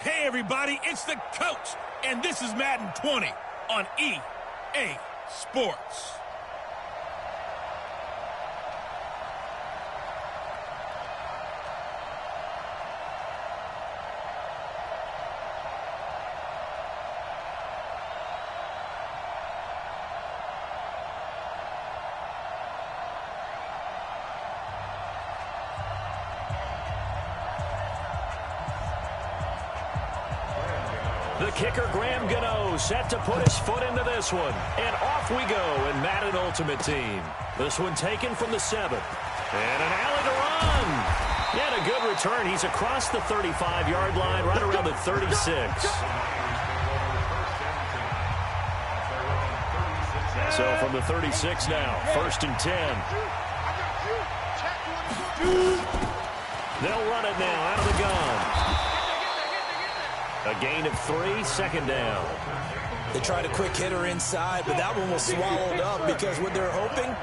Hey, everybody, it's the coach, and this is Madden 20 on EA Sports. The kicker, Graham Gano, set to put his foot into this one. And off we go in Madden Ultimate Team. This one taken from the 7. And an alley to run. And a good return. He's across the 35-yard line, right around the 36. So from the 36 now, 1st and 10. They'll run it now out of the gun. A gain of 3, 2nd down. They tried a quick hitter inside, but that one was swallowed up because what they're hoping,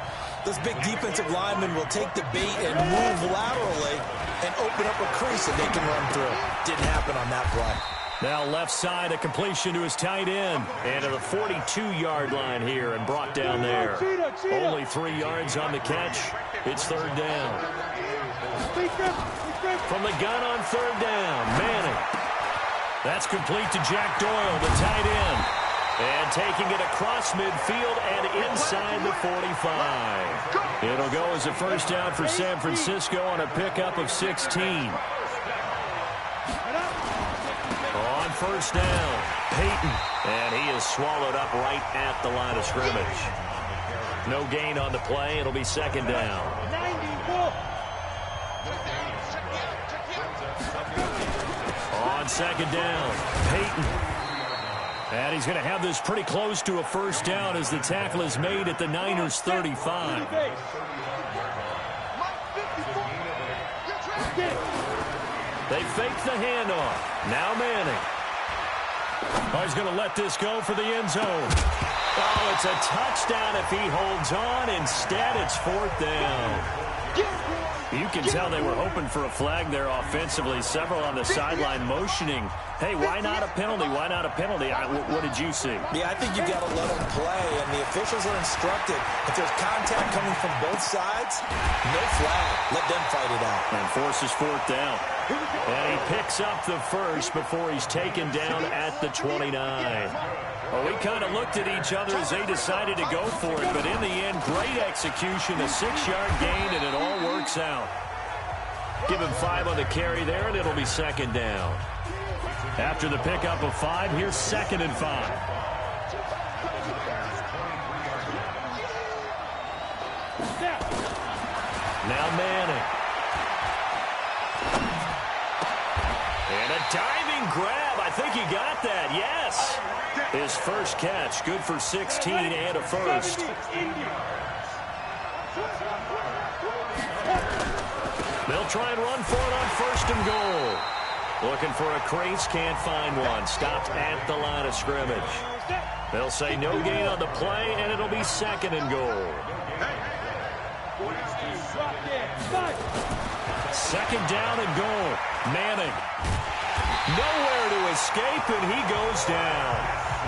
those big defensive linemen will take the bait and move laterally and open up a crease that they can run through. Didn't happen on that play. Now left side, a completion to his tight end. And to the 42-yard line here and brought down there. Only 3 yards on the catch. It's 3rd down. From the gun on 3rd down, Manning. That's complete to Jack Doyle, the tight end. And taking it across midfield and inside the 45. It'll go as a 1st down for San Francisco on a pickup of 16. On 1st down, Peyton. And he is swallowed up right at the line of scrimmage. No gain on the play. It'll be 2nd down. On 2nd down, Peyton. And he's going to have this pretty close to a 1st down as the tackle is made at the Niners' 35. They fake the handoff. Now Manning. Oh, he's going to let this go for the end zone. Oh, it's a touchdown if he holds on. Instead, it's 4th down. You can tell they were hoping for a flag there offensively. Several on the sideline motioning. Hey, why not a penalty? Why not a penalty? What did you see? Yeah, I think you got to let them play, and the officials are instructed. If there's contact coming from both sides, no flag. Let them fight it out. And forces 4th down. And he picks up the 1st before he's taken down at the 29. Well, we kind of looked at each other as they decided to go for it, but in the end, great execution, a 6-yard gain, and it all works out. Give him 5 on the carry there, and it'll be 2nd down. After the pickup of 5, here's 2nd and 5. Now Manning. And a diving grab. I think he got that. Yes. His 1st catch. Good for 16 and a 1st. They'll try and run for it on 1st and goal. Looking for a crease. Can't find one. Stopped at the line of scrimmage. They'll say no gain on the play, and it'll be 2nd and goal. 2nd down and goal. Manning. Nowhere to escape, and he goes down.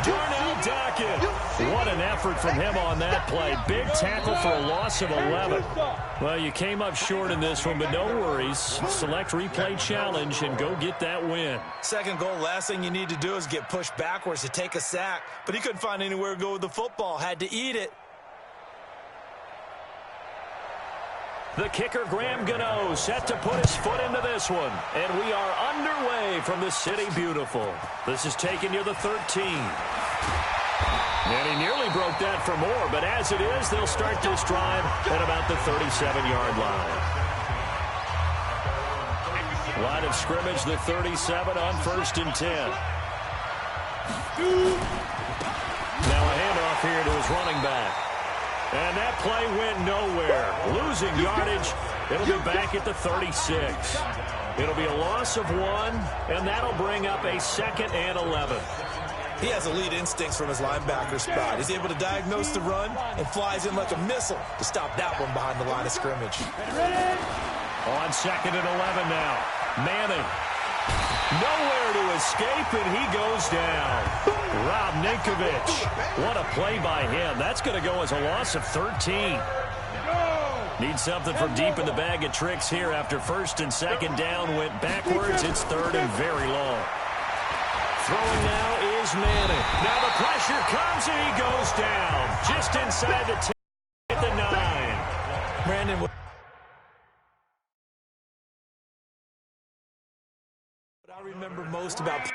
Darnell Dockett. What an effort from him on that play. Big tackle for a loss of 11. Well, you came up short in this one, but no worries. Select replay challenge and go get that win. 2nd goal, last thing you need to do is get pushed backwards to take a sack. But he couldn't find anywhere to go with the football. Had to eat it. The kicker, Graham Gano, set to put his foot into this one. And we are underway from the City Beautiful. This is taken near the 13. And he nearly broke that for more, but as it is, they'll start this drive at about the 37-yard line. Line of scrimmage, the 37 on 1st and 10. Now a handoff here to his running back. And that play went nowhere. Losing yardage. It'll be back at the 36. It'll be a loss of 1, and that'll bring up a 2nd and 11. He has elite instincts from his linebacker spot. He's able to diagnose the run and flies in like a missile to stop that one behind the line of scrimmage. On 2nd and 11 now. Manning. Nowhere to escape, and he goes down. Rob Ninkovich. What a play by him. That's going to go as a loss of 13. Need something from deep in the bag of tricks here after first and second down went backwards. It's third and very long. Throwing now is Madden. Now the pressure comes, and he goes down. Just inside the 10 at the 9. Brandon, what I remember most about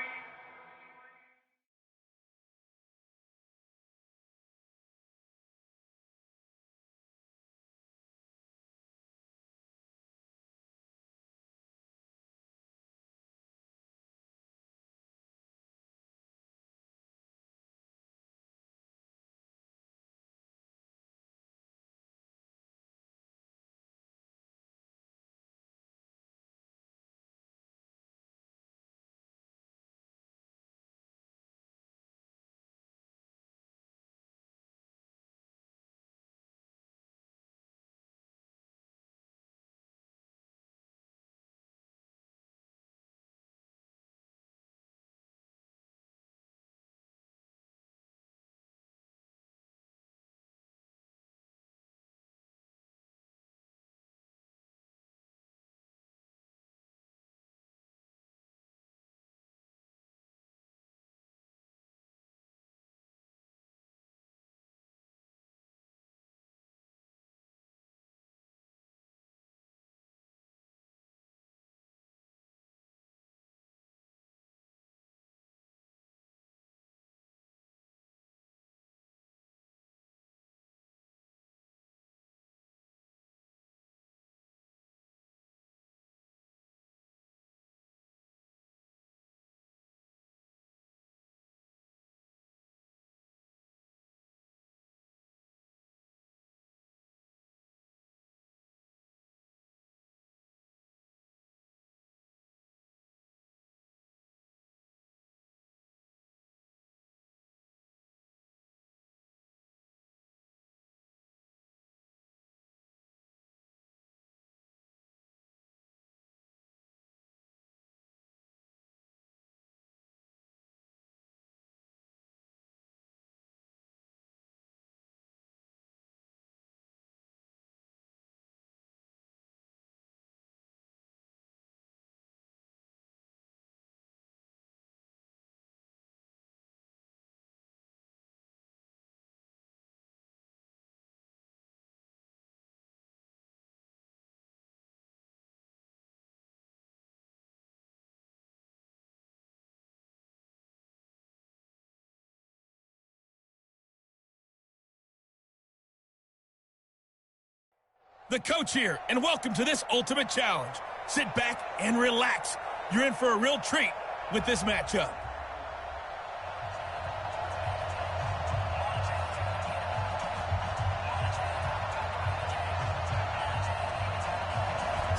the coach here, and welcome to this ultimate challenge. Sit back and relax. You're in for a real treat with this matchup.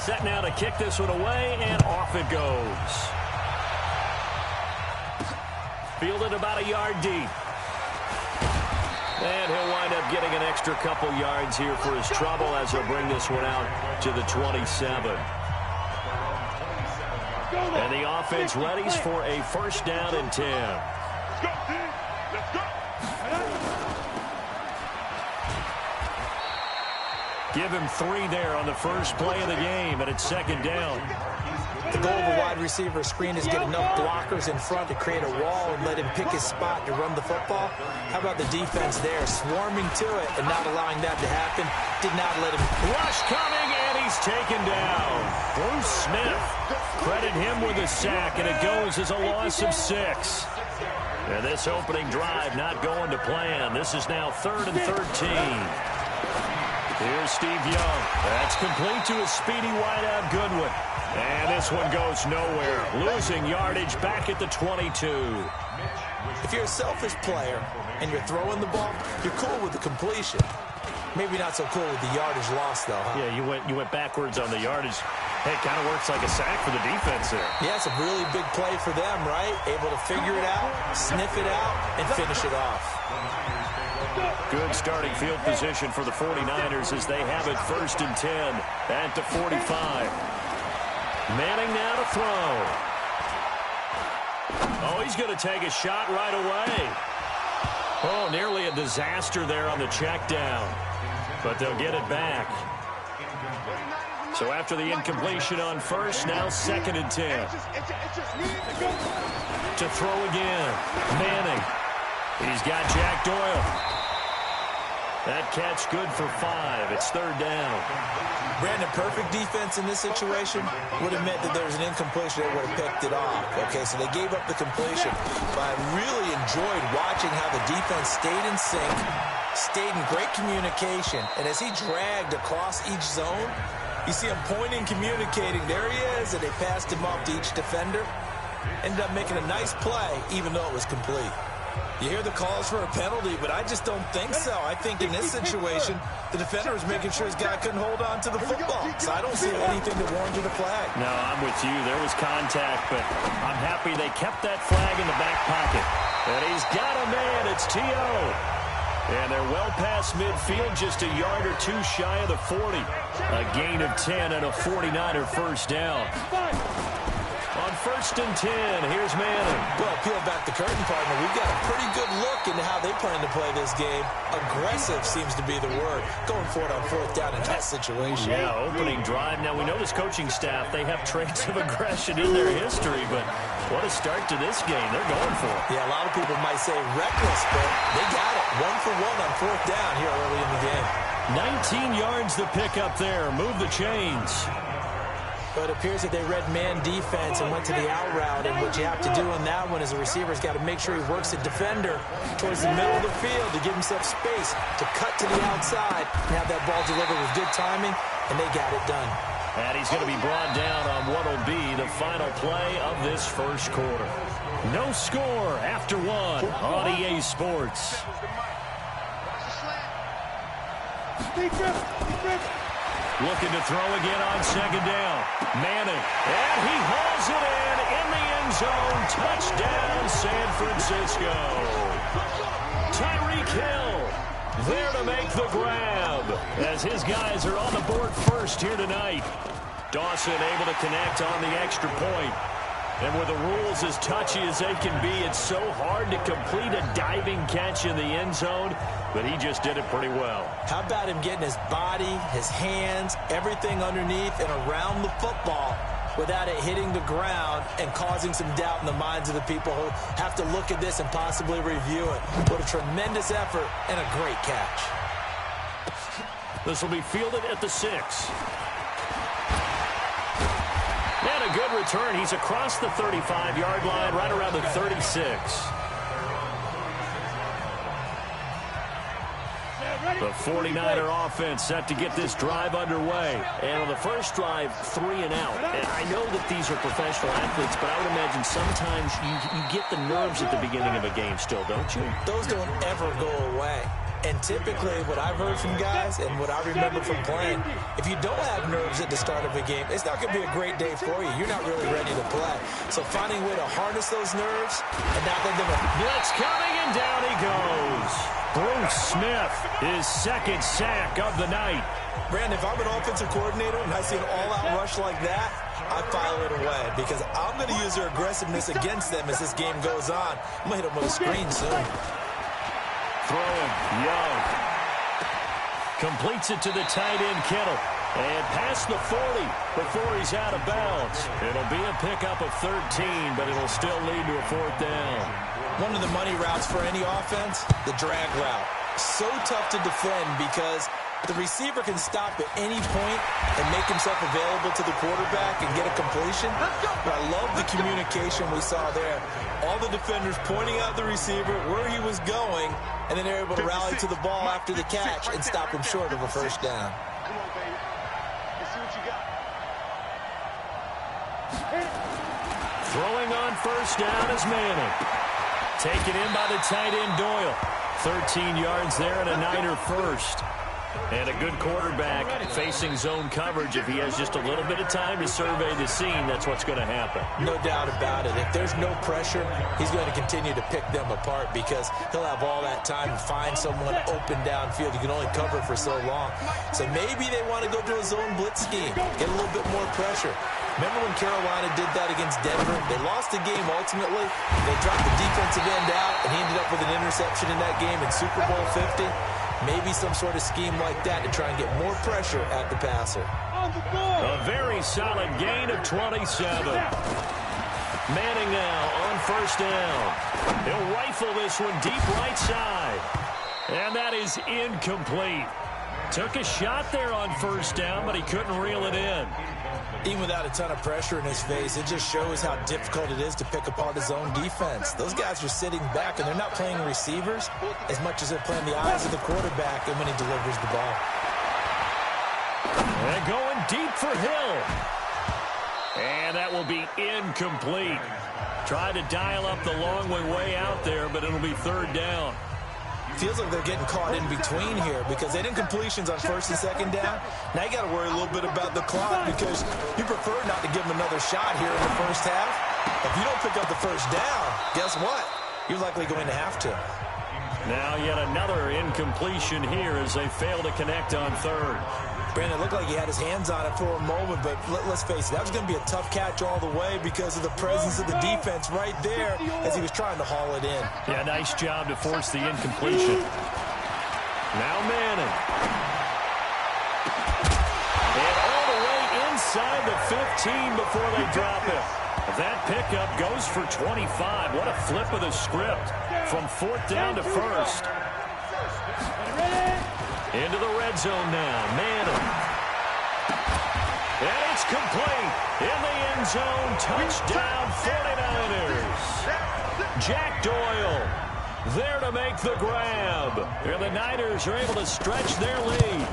Set now to kick this one away, and off it goes. Fielded about a yard deep. And he'll wind up getting an extra couple yards here for his trouble as he'll bring this one out to the 27. And the offense readies for a first down and 10. Let's go. Give him 3 there on the first play of the game, and it's second down. the goal of a wide receiver screen is get enough blockers in front to create a wall and let him pick his spot to run the football. How about the defense there, swarming to it and not allowing that to happen? Did not let him. Rush coming, and he's taken down. Bruce Smith, credit him with a sack, and it goes as a loss of 6. And this opening drive not going to plan. This is now 3rd and 13. Here's Steve Young. That's complete to a speedy wideout Goodwin. And this one goes nowhere. Losing yardage back at the 22. If you're a selfish player and you're throwing the ball, you're cool with the completion. Maybe not so cool with the yardage loss, though, huh? Yeah, you went backwards on the yardage. Hey, it kind of works like a sack for the defense there. Yeah, it's a really big play for them, right? Able to figure it out, sniff it out, and finish it off. Good starting field position for the 49ers as they have it 1st and 10 at the 45. Manning now to throw. Oh, he's going to take a shot right away. Oh, nearly a disaster there on the check down. But they'll get it back. So after the incompletion on first, now 2nd and 10. To throw again. Manning. He's got Jack Doyle. That catch good for 5. It's 3rd down. Brandon, perfect defense in this situation would have meant that there was an incompletion. They would have picked it off. Okay, so they gave up the completion. But I really enjoyed watching how the defense stayed in sync, stayed in great communication. And as he dragged across each zone, you see him pointing, communicating. There he is, and they passed him off to each defender. Ended up making a nice play, even though it was complete. You hear the calls for a penalty, but I just don't think so. I think in this situation, the defender was making sure his guy couldn't hold on to the football. So I don't see anything that warranted a flag. No, I'm with you. There was contact, but I'm happy they kept that flag in the back pocket. And he's got a man. It's T.O. And they're well past midfield, just a yard or 2 shy of the 40. A gain of 10 and a 49er first down. On 1st and 10, here's Manning. Well, peel back the curtain, partner. We've got a pretty good look into how they plan to play this game. Aggressive seems to be the word. Going for it on 4th down in that situation. Yeah, opening drive. Now, we know this coaching staff, they have traits of aggression in their history, but what a start to this game. They're going for it. Yeah, a lot of people might say reckless, but they got it. 1 for 1 on 4th down here early in the game. 19 yards the pick up there. Move the chains. But it appears that they read man defense and went to the out route. And what you have to do on that one is the receiver's got to make sure he works the defender towards the middle of the field to give himself space to cut to the outside and have that ball delivered with good timing, and they got it done. And he's going to be brought down on what will be the final play of this first quarter. No score after 1 on EA Sports. Looking to throw again on 2nd down. Manning. And he hauls it in the end zone. Touchdown, San Francisco. Tyreek Hill there to make the grab as his guys are on the board first here tonight. Dawson able to connect on the extra point. And with the rules as touchy as they can be, it's so hard to complete a diving catch in the end zone, but he just did it pretty well. How about him getting his body, his hands, everything underneath and around the football without it hitting the ground and causing some doubt in the minds of the people who have to look at this and possibly review it. What a tremendous effort and a great catch. This will be fielded at the 6. And a good return. He's across the 35-yard line, right around the 36. The 49er offense set to get this drive underway. And on the first drive, 3 and out. And I know that these are professional athletes, but I would imagine sometimes you get the nerves at the beginning of a game still, don't you? Those don't ever go away. And typically, what I've heard from guys and what I remember from playing, if you don't have nerves at the start of a game, it's not going to be a great day for you. You're not really ready to play. So finding a way to harness those nerves and not let them... Blitz coming, and down he goes. Bruce Smith, his 2nd sack of the night. Brandon, if I'm an offensive coordinator and I see an all-out rush like that, I file it away because I'm going to use their aggressiveness against them as this game goes on. I'm going to hit them with a screen soon. Throwing, Young. Completes it to the tight end, Kittle. And past the 40 before he's out of bounds. It'll be a pickup of 13, but it'll still lead to a 4th down. One of the money routes for any offense, the drag route. So tough to defend because the receiver can stop at any point and make himself available to the quarterback and get a completion. But I love the communication we saw there. All the defenders pointing out the receiver, where he was going, and then they're able to rally to the ball after the catch and stop him short of a first down. Come on, baby. Let's see what you got. Throwing on first down is Manning. Taken in by the tight end, Doyle. 13 yards there and a Niner first. And a good quarterback facing zone coverage. If he has just a little bit of time to survey the scene, that's what's going to happen. No doubt about it. If there's no pressure, he's going to continue to pick them apart because he'll have all that time to find someone open downfield. You can only cover for so long. So maybe they want to go to a zone blitz scheme, get a little bit more pressure. Remember when Carolina did that against Denver? They lost the game ultimately. They dropped the defensive end out, and he ended up with an interception in that game in Super Bowl 50. Maybe some sort of scheme like that to try and get more pressure at the passer. A very solid gain of 27. Manning now on first down. He'll rifle this one deep right side. And that is incomplete. Took a shot there on first down, but he couldn't reel it in. Even without a ton of pressure in his face, it just shows how difficult it is to pick apart his own defense. Those guys are sitting back, and they're not playing receivers as much as they're playing the eyes of the quarterback and when he delivers the ball. And going deep for Hill. And that will be incomplete. Tried to dial up the long way out there, but it'll be third down. Feels like they're getting caught in between here because they didn't completions on first and second down. Now you got to worry a little bit about the clock because you prefer not to give them another shot here in the first half. If you don't pick up the first down, guess what? You're likely going to have to. Now yet another incompletion here as they fail to connect on third. Brandon, it looked like he had his hands on it for a moment, but let's face it, that was going to be a tough catch all the way because of the presence of the defense right there as he was trying to haul it in. Yeah, nice job to force the incompletion. Now Manning. And all the way inside the 15 before they drop it. That pickup goes for 25. What a flip of the script from fourth down to first. Into the red zone now. Manning. And it's complete. In the end zone. Touchdown 49ers. Jack Doyle there to make the grab. And the Niners are able to stretch their lead.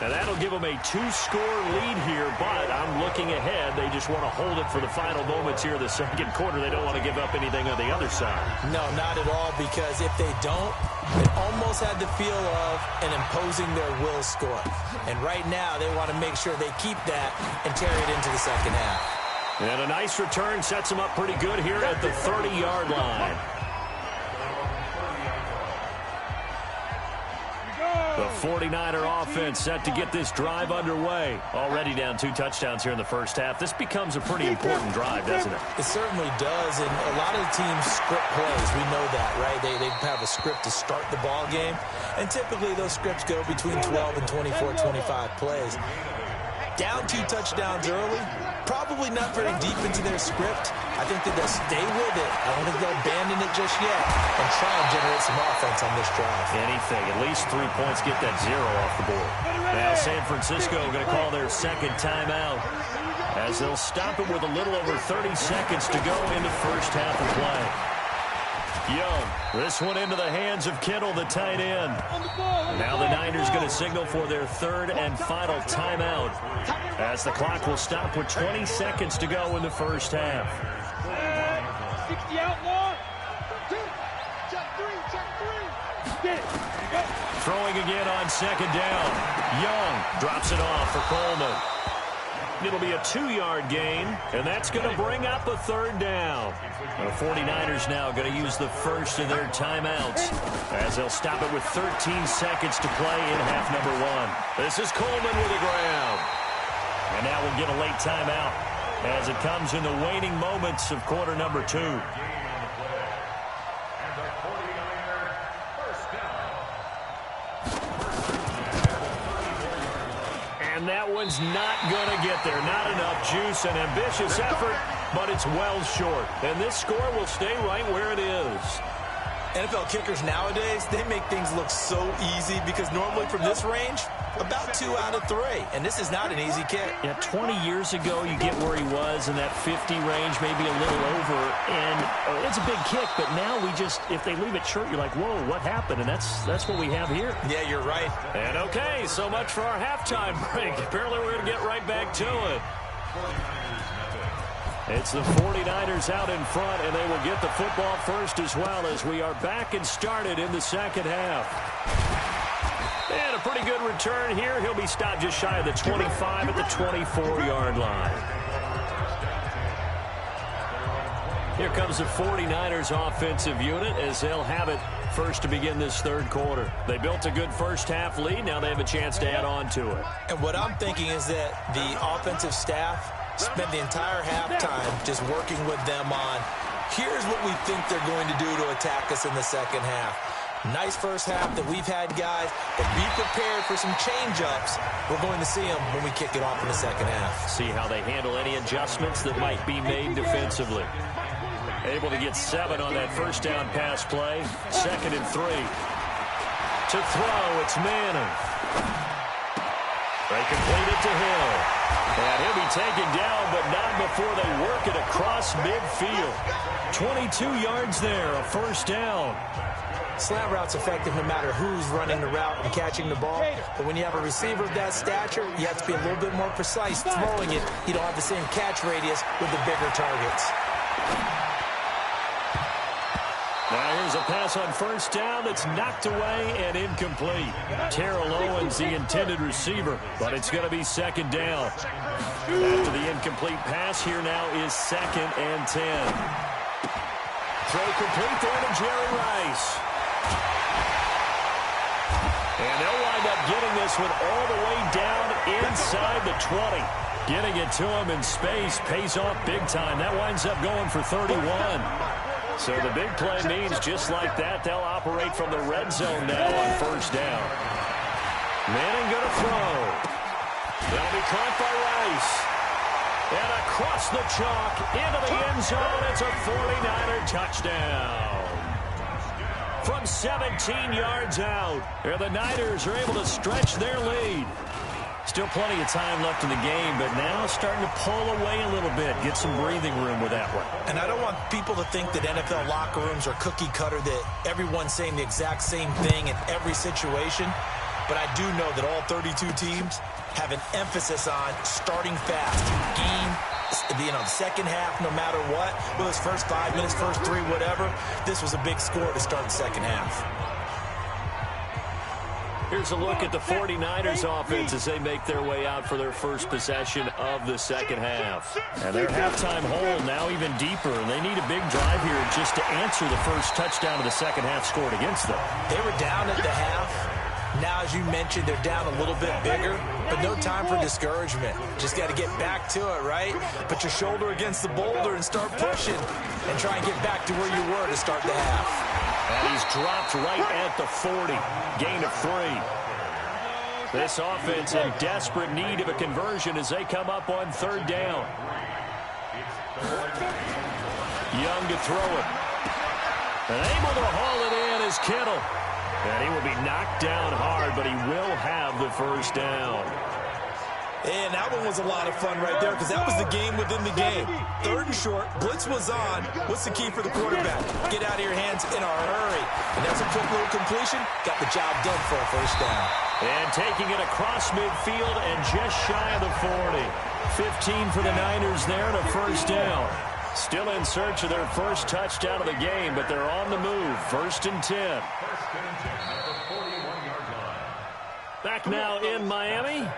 And that'll give them a 2-score lead here, but I'm looking ahead. They just want to hold it for the final moments here in the second quarter. They don't want to give up anything on the other side. No, not at all, because if they don't, it almost had the feel of an imposing their will score. And right now, they want to make sure they keep that and carry it into the second half. And a nice return sets them up pretty good here at the 30-yard line. The 49er offense set to get this drive underway. Already down 2 touchdowns here in the first half. This becomes a pretty important drive, doesn't it? It certainly does, and a lot of teams script plays. We know that, right? They have a script to start the ball game, and typically those scripts go between 12 and 24, 25 plays. Down 2 touchdowns early, probably not very deep into their script. I think that they'll stay with it. I don't think they'll abandon it just yet and try and generate some offense on this drive. Anything. At least 3 points, get that 0 off the board. Now San Francisco going to call their second timeout as they'll stop it with a little over 30 seconds to go in the first half of play. Young, this one into the hands of Kittle, the tight end. Now the Niners going to signal for their third and final timeout as the clock will stop with 20 seconds to go in the first half. 60 outlaw. Check 3. Throwing again on second down. Young drops it off for Coleman. It'll be a 2-yard gain, and that's going to bring up a third down. The 49ers now going to use the first of their timeouts as they'll stop it with 13 seconds to play in half number 1. This is Coleman with a grab. And now we'll get a late timeout as it comes in the waning moments of quarter number 2. And that one's not going to get there. Not enough juice. An ambitious effort, but it's well short. And this score will stay right where it is. NFL kickers nowadays, they make things look so easy because normally from this range, about 2 out of 3. And this is not an easy kick. Yeah, 20 years ago, you get where he was in that 50 range, maybe a little over. And it's a big kick, but now we just, if they leave it short, you're like, whoa, what happened? And that's what we have here. Yeah, you're right. And okay, so much for our halftime break. Apparently we're going to get right back to it. It's the 49ers out in front, and they will get the football first as well as we are back and started in the second half. And a pretty good return here. He'll be stopped just shy of the 25 at the 24-yard line. Here comes the 49ers offensive unit as they'll have it first to begin this third quarter. They built a good first half lead. Now they have a chance to add on to it. And what I'm thinking is that the offensive staff spent the entire halftime just working with them on, here's what we think they're going to do to attack us in the second half. Nice first half that we've had, guys, but be prepared for some change-ups. We're going to see them when we kick it off in the second half. See how they handle any adjustments that might be made defensively. Able to get 7 on that first down pass play. 2nd and 3. To throw, it's Manning. They complete it to Hill. And he'll be taken down, but not before they work it across midfield. 22 yards there, a first down. Slant route's effective no matter who's running the route and catching the ball. But when you have a receiver of that stature, you have to be a little bit more precise throwing it. You don't have the same catch radius with the bigger targets. Now here's a pass on first down that's knocked away and incomplete. Terrell Owens, the intended receiver, but it's going to be 2nd down. After the incomplete pass, here now is 2nd and 10. Throw complete there to Jerry Rice. And they'll wind up getting this one all the way down inside the 20. Getting it to him in space pays off big time. That winds up going for 31. So the big play means just like that, they'll operate from the red zone now on first down. Manning going to throw. They'll be caught by Rice. And across the chalk into the end zone, it's a 49er touchdown. From 17 yards out, the Niners are able to stretch their lead. Still plenty of time left in the game, but now starting to pull away a little bit, get some breathing room with that one. And I don't want people to think that NFL locker rooms are cookie cutter, that everyone's saying the exact same thing in every situation. But I do know that all 32 teams have an emphasis on starting fast. Game, the second half, no matter what, whether it's first 5 minutes, first 3, whatever, this was a big score to start the second half. Here's a look at the 49ers offense as they make their way out for their first possession of the second half. And their halftime hole now even deeper, and they need a big drive here just to answer the first touchdown of the second half scored against them. They were down at the half. Now, as you mentioned, they're down a little bit bigger, but no time for discouragement. Just got to get back to it, right? Put your shoulder against the boulder and start pushing and try and get back to where you were to start the half. And he's dropped right at the 40. Gain of 3. This offense in desperate need of a conversion as they come up on third down. Young to throw it. And able to haul it in is Kittle. And he will be knocked down hard, but he will have the first down. And that one was a lot of fun right there because that was the game within the game. 3rd and short, blitz was on. What's the key for the quarterback? Get out of your hands in a hurry. And that's a quick little completion. Got the job done for a first down. And taking it across midfield and just shy of the 40. 15 for the Niners there and a first down. Still in search of their first touchdown of the game, but they're on the move. 1st and 10. Back now in Miami.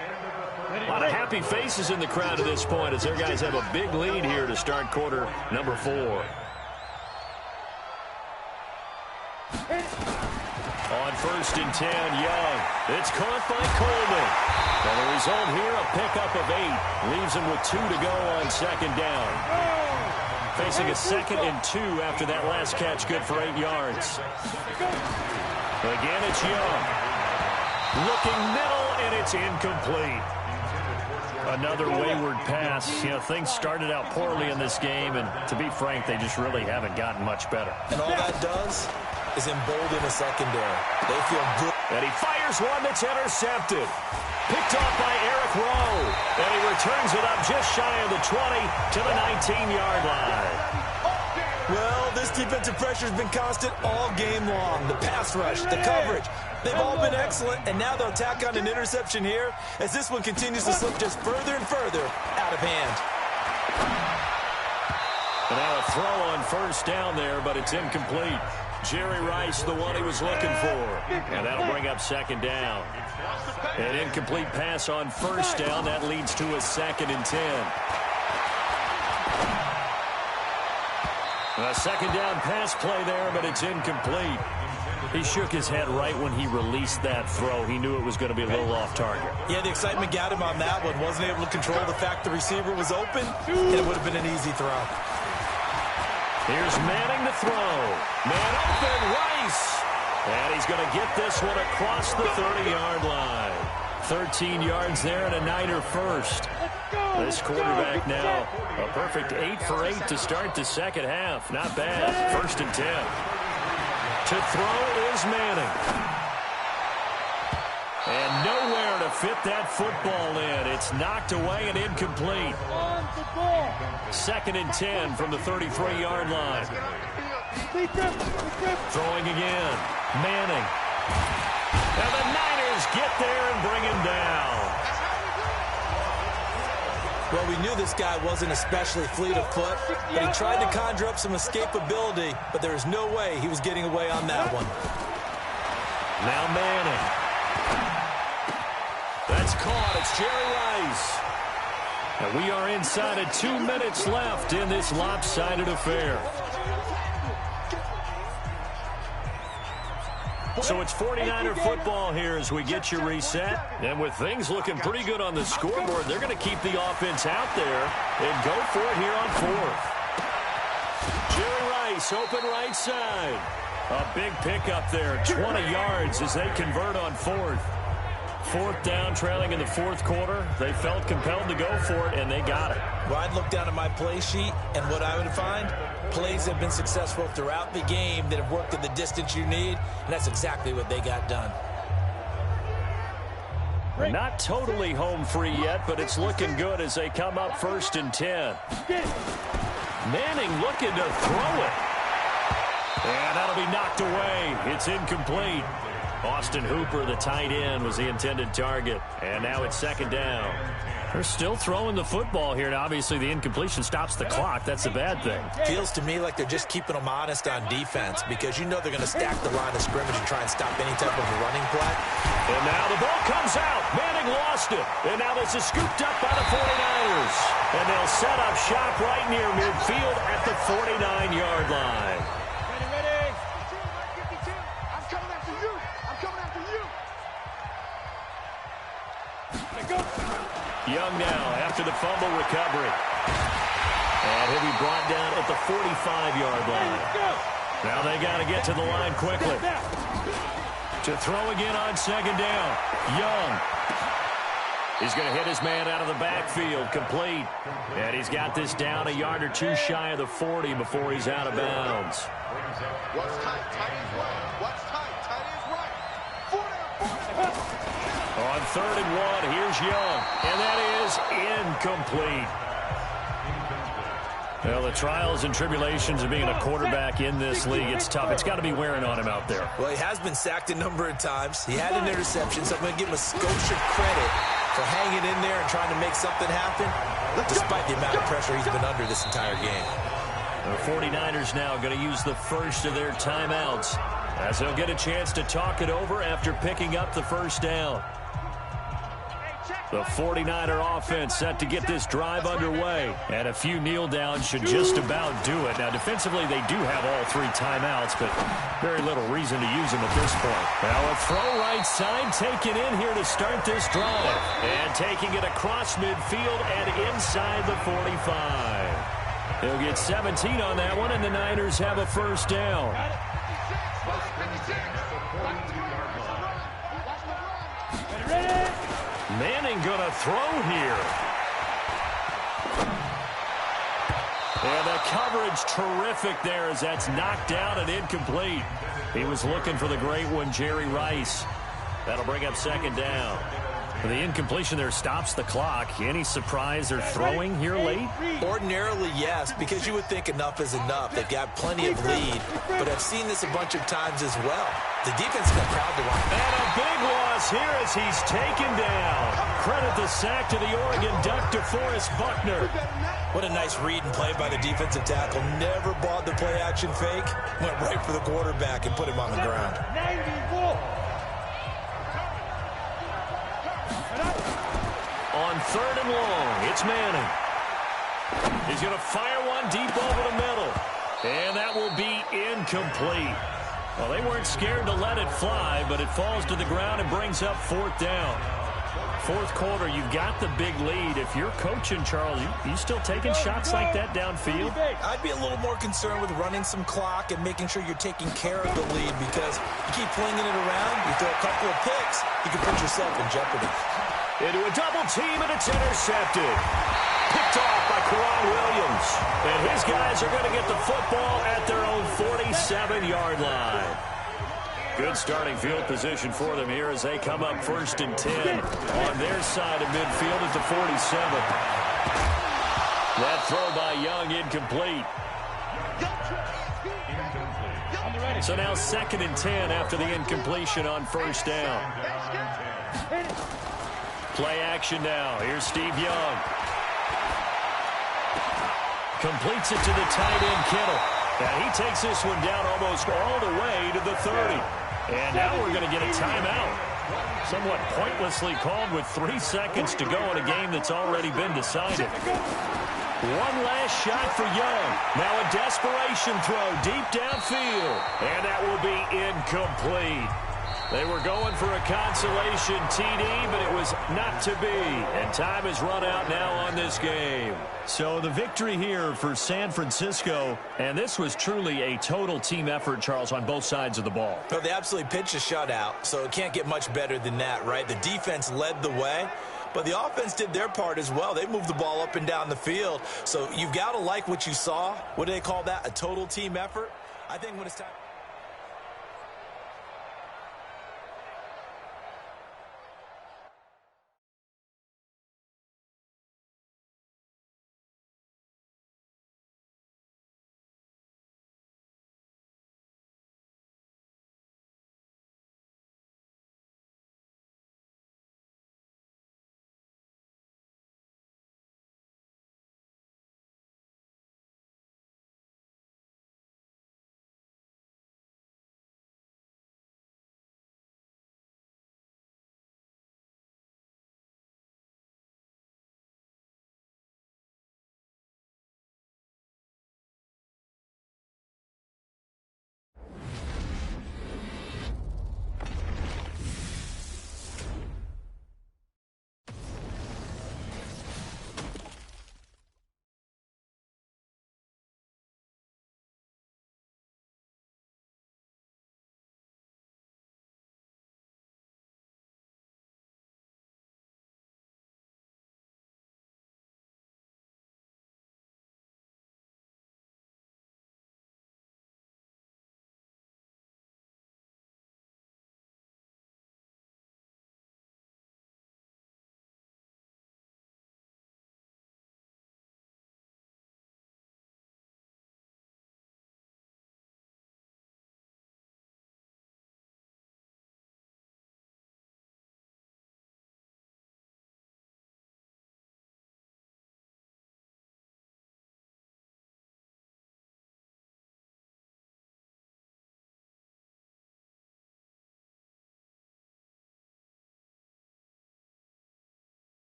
A lot of happy faces in the crowd at this point as their guys have a big lead here to start quarter number 4. On 1st and 10, Young. It's caught by Coleman. And the result here, a pickup of 8. Leaves him with 2 to go on 2nd down. Facing a 2nd and 2 after that last catch, good for 8 yards. Again, it's Young. Looking middle, and it's incomplete. Another wayward pass. You know, things started out poorly in this game, and to be frank, they just really haven't gotten much better. And all that does is embolden the secondary. They feel good. And he fires one that's intercepted. Picked off by Eric Rowe. And he returns it up just shy of the 20 to the 19-yard line. Well, this defensive pressure has been constant all game long. The pass rush, the coverage, they've all been excellent, and now they'll tack on an interception here as this one continues to slip just further and further out of hand. And now a throw on first down there, but it's incomplete. Jerry Rice, the one he was looking for. And that'll bring up 2nd down. An incomplete pass on first down. That leads to a 2nd and 10. A 2nd down pass play there, but it's incomplete. He shook his head right when he released that throw. He knew it was going to be a little off target. Yeah, the excitement got him on that one. Wasn't able to control the fact the receiver was open, and it would have been an easy throw. Here's Manning to throw. Man open, Rice. And he's going to get this one across the 30-yard line. 13 yards there and a Niner first. This quarterback now a perfect 8 for 8 to start the second half. Not bad. 1st and 10. To throw is Manning. And nowhere to fit that football in. It's knocked away and incomplete. 2nd and 10 from the 33-yard line. Throwing again. Manning. And the Niners get there and bring him down. Well, we knew this guy wasn't especially fleet of foot, but he tried to conjure up some escapability, but there was no way he was getting away on that one. Now Manning. That's caught. It's Jerry Rice. And we are inside of 2 minutes left in this lopsided affair. So it's 49er football here as we get you reset. And with things looking pretty good on the scoreboard, they're going to keep the offense out there and go for it here on 4th. Jerry Rice, open right side. A big pickup there, 20 yards as they convert on 4th. 4th down, trailing in the 4th quarter. They felt compelled to go for it, and they got it. Well, I'd look down at my play sheet, and what I would find, plays have been successful throughout the game that have worked at the distance you need, and that's exactly what they got done. Not totally home free yet, but it's looking good as they come up 1st and 10. Manning looking to throw it. And that'll be knocked away. It's incomplete. Austin Hooper, the tight end, was the intended target. And now it's 2nd down. They're still throwing the football here, and obviously the incompletion stops the clock. That's a bad thing. Feels to me like they're just keeping them honest on defense because you know they're going to stack the line of scrimmage and try and stop any type of a running play. And now the ball comes out. Manning lost it. And now this is scooped up by the 49ers. And they'll set up shop right near midfield at the 49-yard line. Young now after the fumble recovery. And he'll be brought down at the 45-yard line. Now they got to get to the line quickly. To throw again on 2nd down. Young. He's going to hit his man out of the backfield. Complete. And he's got this down a yard or two shy of the 40 before he's out of bounds. What's tight? Tight is right. What's tight? Tight is right. 4 down. On 3rd and 1, here's Young. And that is incomplete. Well, the trials and tribulations of being a quarterback in this league, it's tough. It's got to be wearing on him out there. Well, he has been sacked a number of times. He had an interception, so I'm going to give him a Scotia credit for hanging in there and trying to make something happen, despite the amount of pressure he's been under this entire game. The 49ers now going to use the first of their timeouts as they'll get a chance to talk it over after picking up the 1st down. The 49er offense set to get this drive underway. And a few kneel downs should just about do it. Now, defensively, they do have all 3 timeouts, but very little reason to use them at this point. Now, a throw right side taken in here to start this drive. And taking it across midfield and inside the 45. He'll get 17 on that one, and the Niners have a 1st down. Manning gonna throw here. And the coverage terrific there as that's knocked down and incomplete. He was looking for the great one, Jerry Rice. That'll bring up 2nd down. The incompletion there stops the clock. Any surprise they're throwing here late? Ordinarily, yes, because you would think enough is enough. They've got plenty of lead, but I've seen this a bunch of times as well. The defense got proud to run. And a big loss here as he's taken down. Credit the sack to the Oregon Duck, DeForest Buckner. What a nice read and play by the defensive tackle. Never bought the play-action fake. Went right for the quarterback and put him on the ground. 94. On 3rd and long, it's Manning. He's going to fire one deep over the middle. And that will be incomplete. Well, they weren't scared to let it fly, but it falls to the ground and brings up 4th down. Fourth quarter, you've got the big lead. If you're coaching, Charles, you still taking shots like that downfield? I'd be a little more concerned with running some clock and making sure you're taking care of the lead, because you keep flinging it around, you throw a couple of picks, you can put yourself in jeopardy. Into a double team, and it's intercepted. Picked off by Karan Williams. And his guys are going to get the football at their own 47-yard line. Good starting field position for them here as they come up 1st and 10 on their side of midfield at the 47. That throw by Young incomplete. So now 2nd and 10 after the incompletion on 1st down. Play action now. Here's Steve Young. Completes it to the tight end, Kittle. Now he takes this one down almost all the way to the 30. And now we're going to get a timeout. Somewhat pointlessly called with 3 seconds to go in a game that's already been decided. One last shot for Young. Now a desperation throw deep downfield. And that will be incomplete. They were going for a consolation TD, but it was not to be. And time has run out now on this game. So the victory here for San Francisco, and this was truly a total team effort, Charles, on both sides of the ball. Well, they absolutely pitched a shutout, so it can't get much better than that, right? The defense led the way, but the offense did their part as well. They moved the ball up and down the field. So you've got to like what you saw. What do they call that? A total team effort? I think when it's time...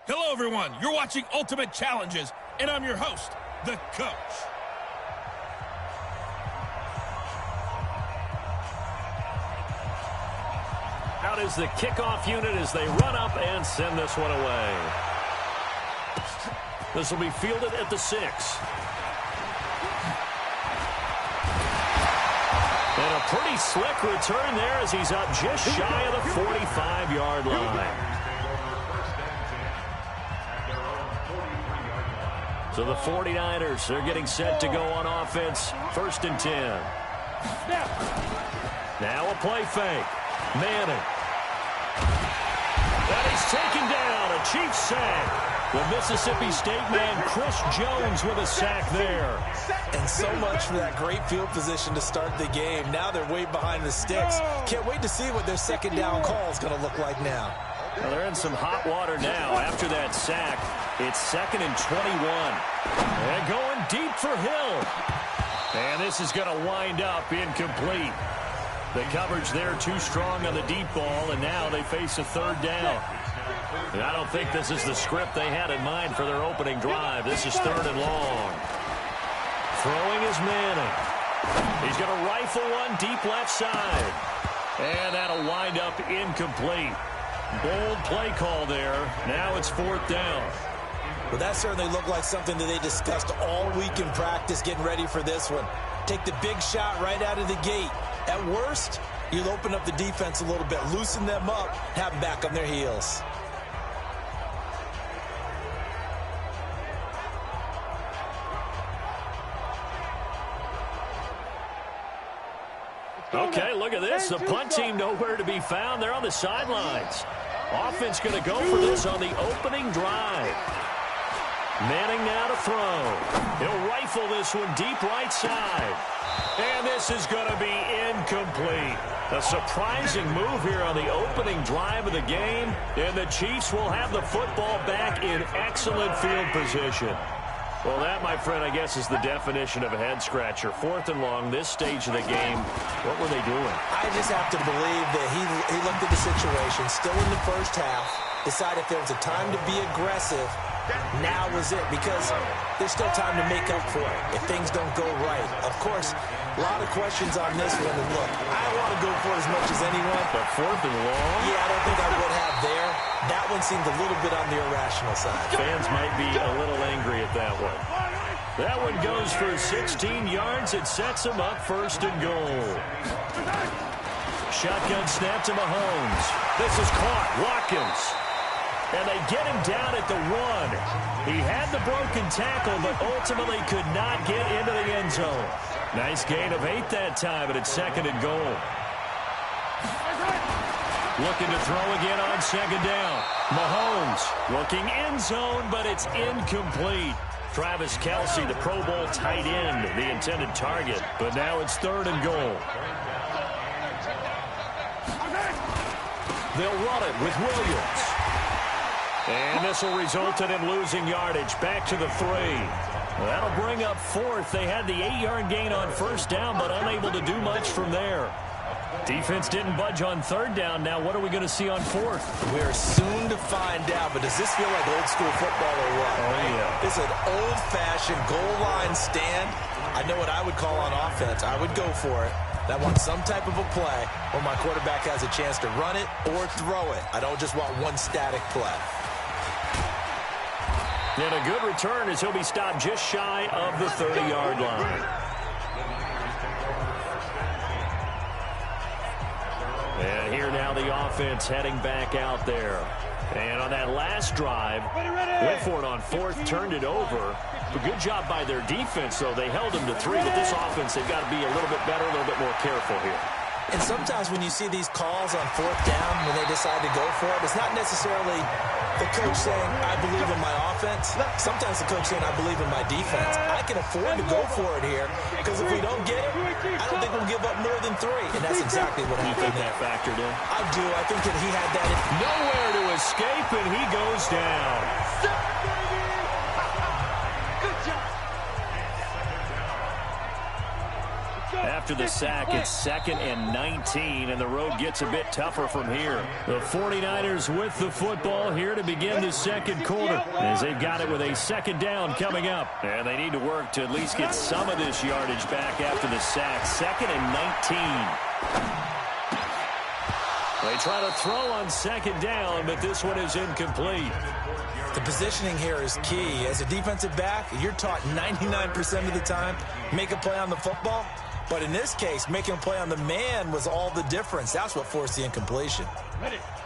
Hello, everyone. You're watching Ultimate Challenges, and I'm your host, the Coach. Out is the kickoff unit as they run up and send this one away. This will be fielded at the 6. And a pretty slick return there as he's up just shy of the 45-yard line. So the 49ers, they're getting set to go on offense. 1st and 10. Now a play fake. Manning. And he's taken down. A Chiefs sack. The Mississippi State man, Chris Jones, with a sack there. And so much for that great field position to start the game. Now they're way behind the sticks. Can't wait to see what their second down call is going to look like now. Well, they're in some hot water now after that sack. It's 2nd and 21. And going deep for Hill. And this is going to wind up incomplete. The coverage there too strong on the deep ball, and now they face a 3rd down. And I don't think this is the script they had in mind for their opening drive. This is 3rd and long. Throwing is Manning. He's going to rifle one deep left side. And that'll wind up incomplete. Bold play call there. Now it's 4th down. Well, that certainly looked like something that they discussed all week in practice getting ready for this one. Take the big shot right out of the gate. At worst, you'll open up the defense a little bit, loosen them up, have them back on their heels. Okay, look at this. The punt team nowhere to be found. They're on the sidelines. Offense going to go for this on the opening drive. Manning now to throw. He'll rifle this one deep right side. And this is going to be incomplete. A surprising move here on the opening drive of the game. And the Chiefs will have the football back in excellent field position. Well, that, my friend, I guess is the definition of a head-scratcher. 4th and long, this stage of the game. What were they doing? I just have to believe that he looked at the situation, still in the first half, decided if there was a time to be aggressive, now was it, because there's still time to make up for it if things don't go right. Of course, a lot of questions on this one. And look, I want to go for it as much as anyone. But 4th and long? Yeah, I don't think I would have there. That one seemed a little bit on the irrational side. Fans might be a little angry at that one. That one goes for 16 yards. It sets him up 1st and goal. Shotgun snap to Mahomes. This is caught. Watkins. And they get him down at the 1. He had the broken tackle, but ultimately could not get into the end zone. Nice gain of 8 that time, but it's 2nd and goal. Looking to throw again on 2nd down. Mahomes looking end zone, but it's incomplete. Travis Kelce, the Pro Bowl tight end, the intended target. But now it's 3rd and goal. They'll run it with Williams. And this will result in him losing yardage. Back to the 3. That'll bring up 4th. They had the 8-yard gain on 1st down, but unable to do much from there. Defense didn't budge on 3rd down. Now what are we going to see on 4th? We're soon to find out, but does this feel like old school football or what? Oh, yeah. It's an old-fashioned goal line stand. I know what I would call on offense. I would go for it. I want some type of a play where my quarterback has a chance to run it or throw it. I don't just want one static play. And a good return as he'll be stopped just shy of the 30-yard line. And here now the offense heading back out there. And on that last drive, went for it on 4th, turned it over. A good job by their defense, though. They held them to 3, but this offense, they've got to be a little bit better, a little bit more careful here. And sometimes when you see these calls on 4th down, when they decide to go for it, it's not necessarily the coach saying, I believe in my offense. Sometimes the coach saying, I believe in my defense. I can afford to go for it here, because if we don't get it, I don't think we'll give up more than 3. And that's exactly what happened. You think that factored in? I do. I think that he had that. Nowhere to escape, and he goes down. After the sack, it's 2nd and 19, and the road gets a bit tougher from here. The 49ers with the football here to begin the 2nd quarter, as they've got it with a 2nd down coming up. And they need to work to at least get some of this yardage back after the sack. 2nd and 19. They try to throw on 2nd down, but this one is incomplete. The positioning here is key. As a defensive back, you're taught 99% of the time, make a play on the football. But in this case, making a play on the man was all the difference. That's what forced the incompletion.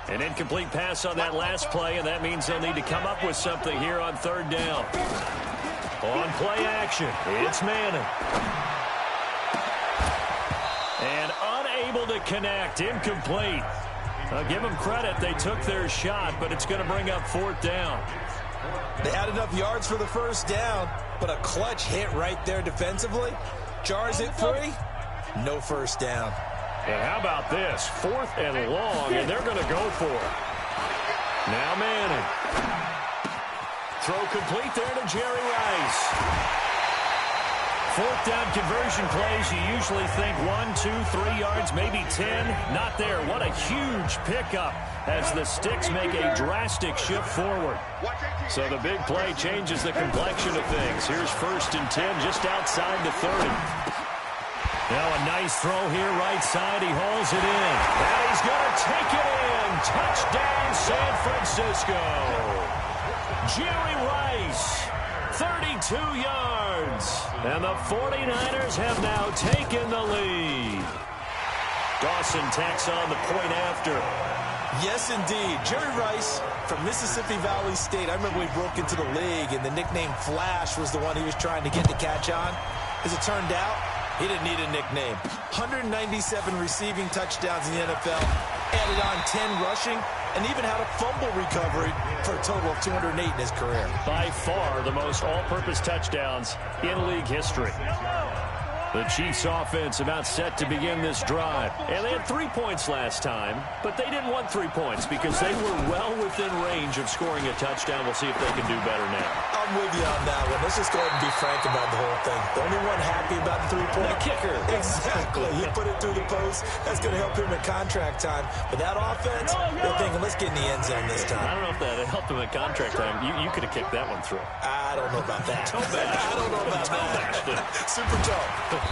An incomplete pass on that last play, and that means they'll need to come up with something here on 3rd down. On play action, it's Manning. And unable to connect, incomplete. I'll give them credit, they took their shot, but it's going to bring up 4th down. They had enough yards for the first down, but a clutch hit right there defensively. Jars it free, no first down. And how about this? 4th and long, and they're going to go for it. Now Manning. Throw complete there to Jerry Rice. 4th down conversion plays, you usually think 1, 2, 3 yards, maybe 10. Not there. What a huge pickup as the sticks make a drastic shift forward. So the big play changes the complexion of things. Here's 1st and 10 just outside the 30. Now a nice throw here right side. He hauls it in. And he's going to take it in. Touchdown San Francisco. Jerry Rice. 32 yards. And the 49ers have now taken the lead. Dawson tacks on the point after. Yes, indeed. Jerry Rice from Mississippi Valley State. I remember when he broke into the league, and the nickname Flash was the one he was trying to get to catch on. As it turned out, he didn't need a nickname. 197 receiving touchdowns in the NFL, added on 10 rushing, and even had a fumble recovery for a total of 208 in his career. By far the most all-purpose touchdowns in league history. The Chiefs offense about set to begin this drive. And they had 3 points last time, but they didn't want 3 points because they were well within range of scoring a touchdown. We'll see if they can do better now. I'm with you on that one. Let's just go ahead and be frank about the whole thing. The only one happy about the 3-point kicker. Exactly. You put it through the post. That's going to help him at contract time. But that offense, they're thinking, let's get in the end zone this time. I don't know if that helped him at contract time. You could have kicked that one through. I don't know about that. I don't know about that. Super toe.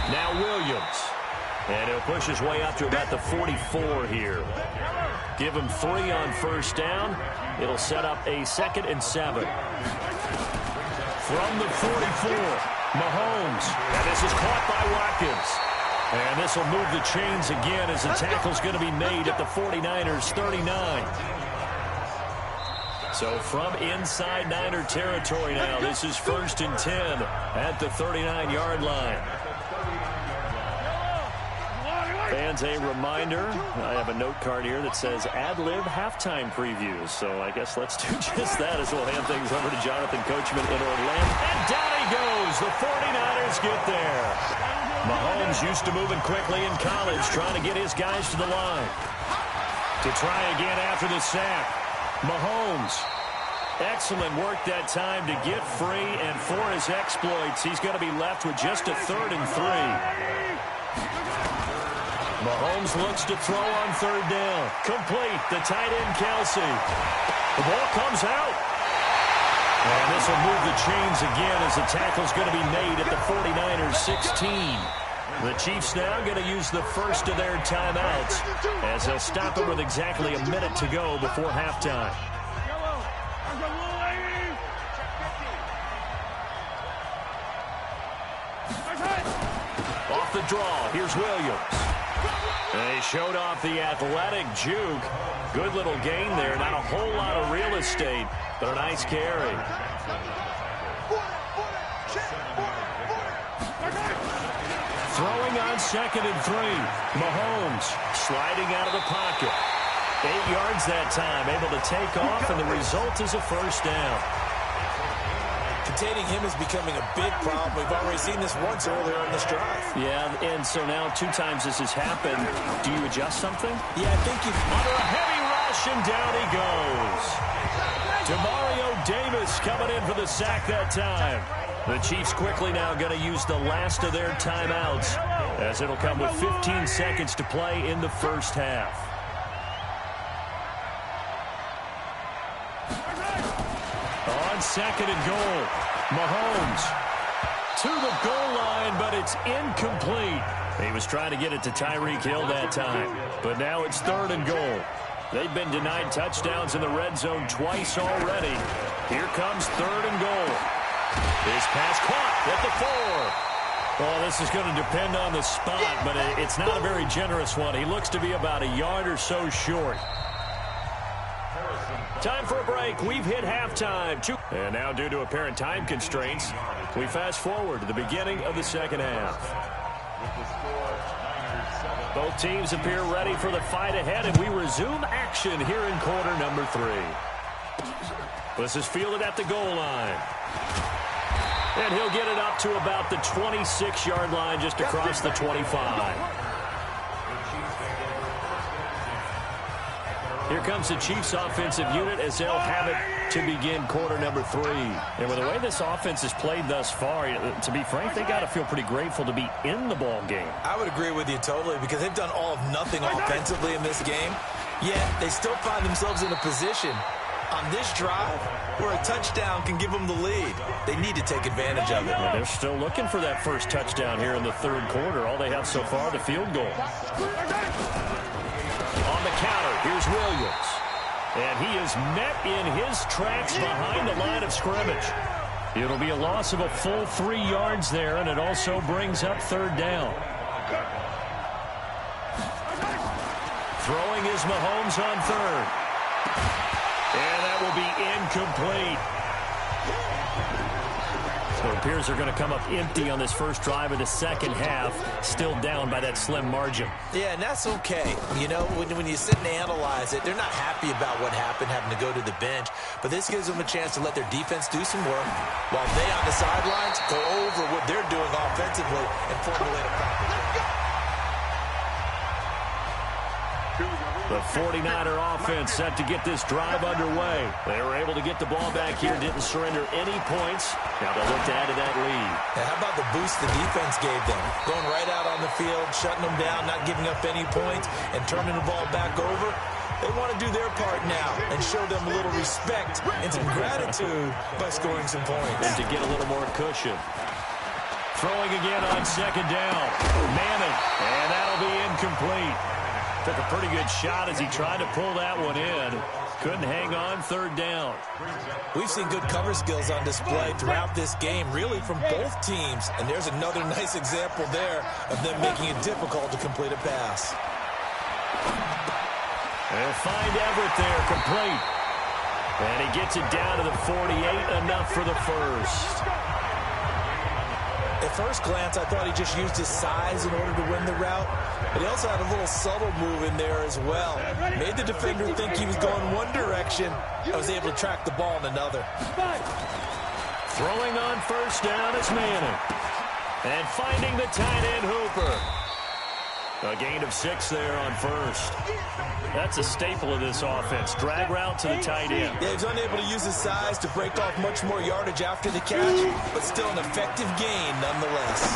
Now Williams. And he'll push his way up to about the 44 here. Give him 3 on first down. It'll set up a 2nd and 7. From the 44, Mahomes. And this is caught by Watkins. And this will move the chains again as the tackle's going to be made at the 49ers 39. So from inside Niner territory now, this is 1st and 10 at the 39-yard line. Fans, a reminder, I have a note card here that says ad-lib halftime previews. So I guess let's do just that as we'll hand things over to Jonathan Coachman in Orlando. And down he goes. The 49ers get there. Mahomes used to moving quickly in college, trying to get his guys to the line. To try again after the sack. Mahomes. Excellent work that time to get free, and for his exploits, he's going to be left with just a 3rd and 3. Mahomes looks to throw on 3rd down. Complete. The tight end, Kelsey. The ball comes out. And this will move the chains again as the tackle's going to be made at the 49ers 16. The Chiefs now going to use the first of their timeouts as they'll stop it with exactly a minute to go before halftime. Off the draw, here's Williams. They showed off the athletic juke. Good little gain there. Not a whole lot of real estate, but a nice carry. Throwing on 2nd and 3. Mahomes sliding out of the pocket. 8 yards that time, able to take off, and the result is a first down. Containing him is becoming a big problem. We've already seen this once earlier in this drive. Yeah, and so now 2 times this has happened. Do you adjust something? Yeah, I think you've... Under a heavy rush, and down he goes. Demario Davis coming in for the sack that time. The Chiefs quickly now going to use the last of their timeouts, as it'll come with 15 seconds to play in the first half. On 2nd and goal, Mahomes to the goal line, but it's incomplete. He was trying to get it to Tyreek Hill that time, but now it's 3rd and goal. They've been denied touchdowns in the red zone twice already. Here comes 3rd and goal. His pass caught at the 4. Well, this is going to depend on the spot, but it's not a very generous one. He looks to be about a yard or so short. Time for a break. We've hit halftime. And now, due to apparent time constraints, we fast forward to the beginning of the second half. Both teams appear ready for the fight ahead, and we resume action here in quarter number 3. This is fielded at the goal line. And he'll get it up to about the 26-yard line, just across the 25. Here comes the Chiefs offensive unit as they'll have it to begin quarter number 3. And with the way this offense has played thus far, to be frank, they got to feel pretty grateful to be in the ball game. I would agree with you totally, because they've done all of nothing offensively in this game. Yet they still find themselves in a position on this drive where a touchdown can give them the lead. They need to take advantage of it. Well, they're still looking for that first touchdown here in the third quarter. All they have so far, the field goal. On the counter, here's Williams. And he is met in his tracks behind the line of scrimmage. It'll be a loss of a full 3 yards there, and it also brings up third down. Throwing is Mahomes on third. And that will be incomplete. So it appears they're going to come up empty on this first drive of the second half, still down by that slim margin. Yeah, and that's okay. You know, when you sit and analyze it, they're not happy about what happened, having to go to the bench. But this gives them a chance to let their defense do some work while they on the sidelines go over what they're doing offensively and formulate a practice. The 49er offense set to get this drive underway. They were able to get the ball back here, didn't surrender any points. Now they'll look to add to that lead. Now, how about the boost the defense gave them? Going right out on the field, shutting them down, not giving up any points, and turning the ball back over. They want to do their part now and show them a little respect and some gratitude by scoring some points. And to get a little more cushion. Throwing again on second down. Madden, and that'll be incomplete. Took a pretty good shot as he tried to pull that one in. Couldn't hang on, third down. We've seen good cover skills on display throughout this game, really from both teams. And there's another nice example there of them making it difficult to complete a pass. And find Everett there, complete. And he gets it down to the 48, enough for the first. At first glance, I thought he just used his size in order to win the route, but he also had a little subtle move in there as well. Made the defender think he was going one direction. I was able to track the ball in another. Throwing on first down is Manning. And finding the tight end Hooper. A gain of 6 there on first. That's a staple of this offense. Drag route to the tight end. Yeah, he's unable to use his size to break off much more yardage after the catch, but still an effective gain nonetheless.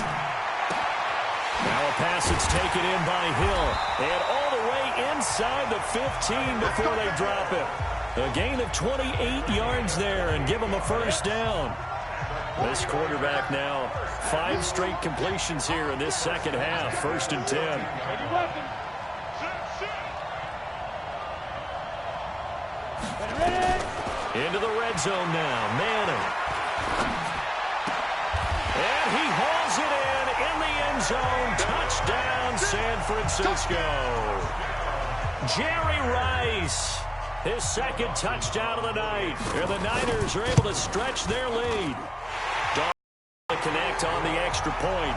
Now a pass that's taken in by Hill. And all the way inside the 15 before they drop it. A gain of 28 yards there and give him a first down. This quarterback now 5 straight completions here in this second half. 1st and 10. Into the red zone now. Manning. And he hauls it in the end zone. Touchdown, San Francisco. Jerry Rice. His second touchdown of the night. And the Niners are able to stretch their lead. Connect on the extra point.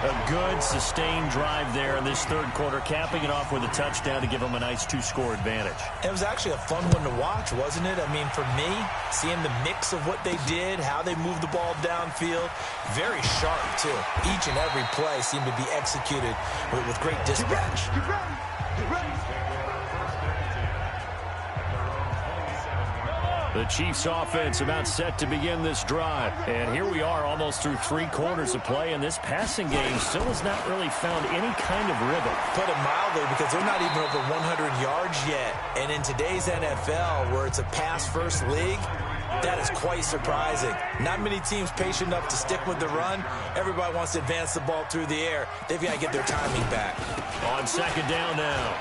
A good, sustained drive there in this third quarter, capping it off with a touchdown to give them a nice 2-score advantage. It was actually a fun one to watch, wasn't it? I mean, for me, seeing the mix of what they did, how they moved the ball downfield, very sharp, too. Each and every play seemed to be executed with great dispatch. Get ready. The Chiefs offense about set to begin this drive. And here we are almost through 3 quarters of play, and this passing game still has not really found any kind of rhythm. Put it mildly, because they're not even over 100 yards yet. And in today's NFL, where it's a pass-first league, that is quite surprising. Not many teams patient enough to stick with the run. Everybody wants to advance the ball through the air. They've got to get their timing back. On second down now,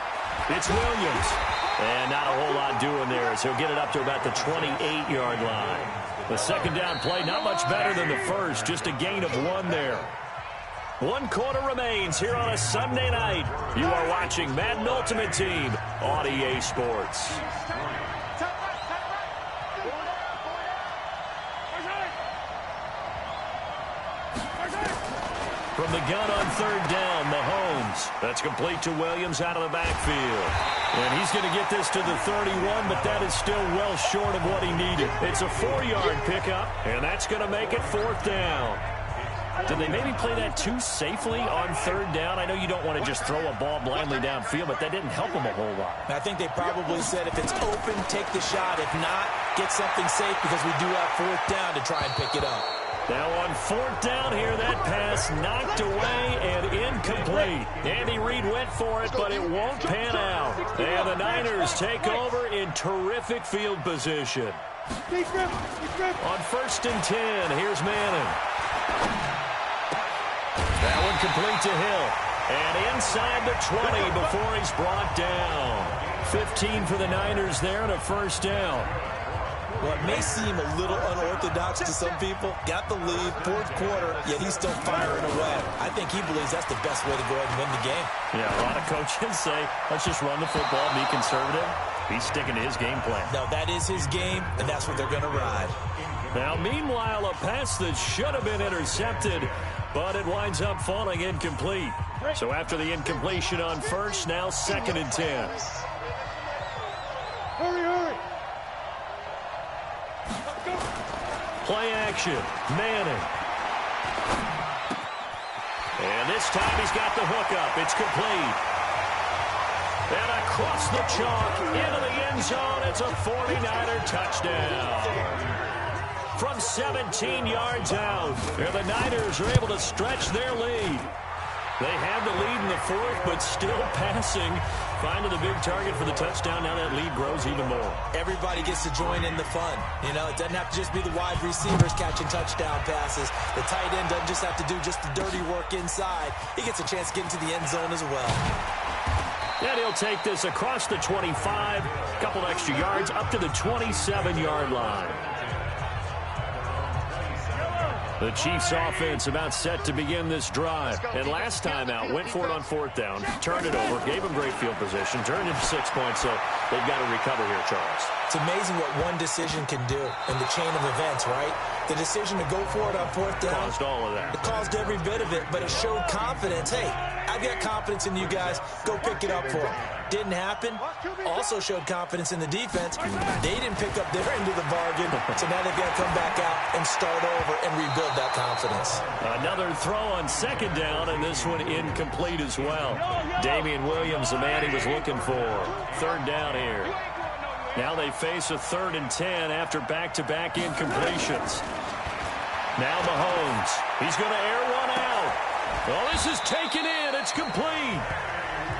it's Williams. And not a whole lot doing there as he'll get it up to about the 28-yard line. The second down play, not much better than the first, just a gain of 1 there. 1 quarter remains here on a Sunday night. You are watching Madden Ultimate Team on EA Sports. From the gun on third down, Mahomes. That's complete to Williams out of the backfield. And he's going to get this to the 31, but that is still well short of what he needed. It's a 4-yard pickup, and that's going to make it fourth down. Did they maybe play that too safely on third down? I know you don't want to just throw a ball blindly downfield, but that didn't help them a whole lot. I think they probably said if it's open, take the shot. If not, get something safe because we do have fourth down to try and pick it up. Now on fourth down here, that pass knocked away and incomplete. Andy Reid went for it, but it won't pan out. And the Niners take over in terrific field position. On first and 10, here's Manning. That one complete to Hill. And inside the 20 before he's brought down. 15 for the Niners there and a first down. Well, it may seem a little unorthodox to some people. Got the lead, fourth quarter, yet he's still firing away. I think he believes that's the best way to go ahead and win the game. Yeah, a lot of coaches say, let's just run the football, be conservative. He's sticking to his game plan. No, that is his game, and that's what they're going to ride. Now, meanwhile, a pass that should have been intercepted, but it winds up falling incomplete. So after the incompletion on first, now second and 10. Hurry. Play action, Manning. And this time he's got the hook up. It's complete. And across the chalk, into the end zone, it's a 49er touchdown. From 17 yards out, the Niners are able to stretch their lead. They have the lead in the fourth, but still passing. Finding the big target for the touchdown. Now that lead grows even more. Everybody gets to join in the fun. You know, it doesn't have to just be the wide receivers catching touchdown passes. The tight end doesn't just have to do just the dirty work inside. He gets a chance to get into the end zone as well. And he'll take this across the 25, a couple extra yards, up to the 27-yard line. The Chiefs offense about set to begin this drive. And last time out, went for it on fourth down, turned it over, gave them great field position, turned into 6 points, so they've got to recover here, Charles. It's amazing what one decision can do in the chain of events, right? The decision to go for it on fourth down. Caused all of that. It caused every bit of it, but it showed confidence. Hey, I've got confidence in you guys. Go pick it up for them. Didn't happen. Also showed confidence in the defense. They didn't pick up their end of the bargain, so now they've got to come back out and start over and rebuild that confidence. Another throw on second down, and this one incomplete as well. Damian Williams, the man he was looking for. Third down here. Now they face a 3rd and 10 after back-to-back incompletions. Now Mahomes. He's going to air one out. Well, this is taken in. It's complete.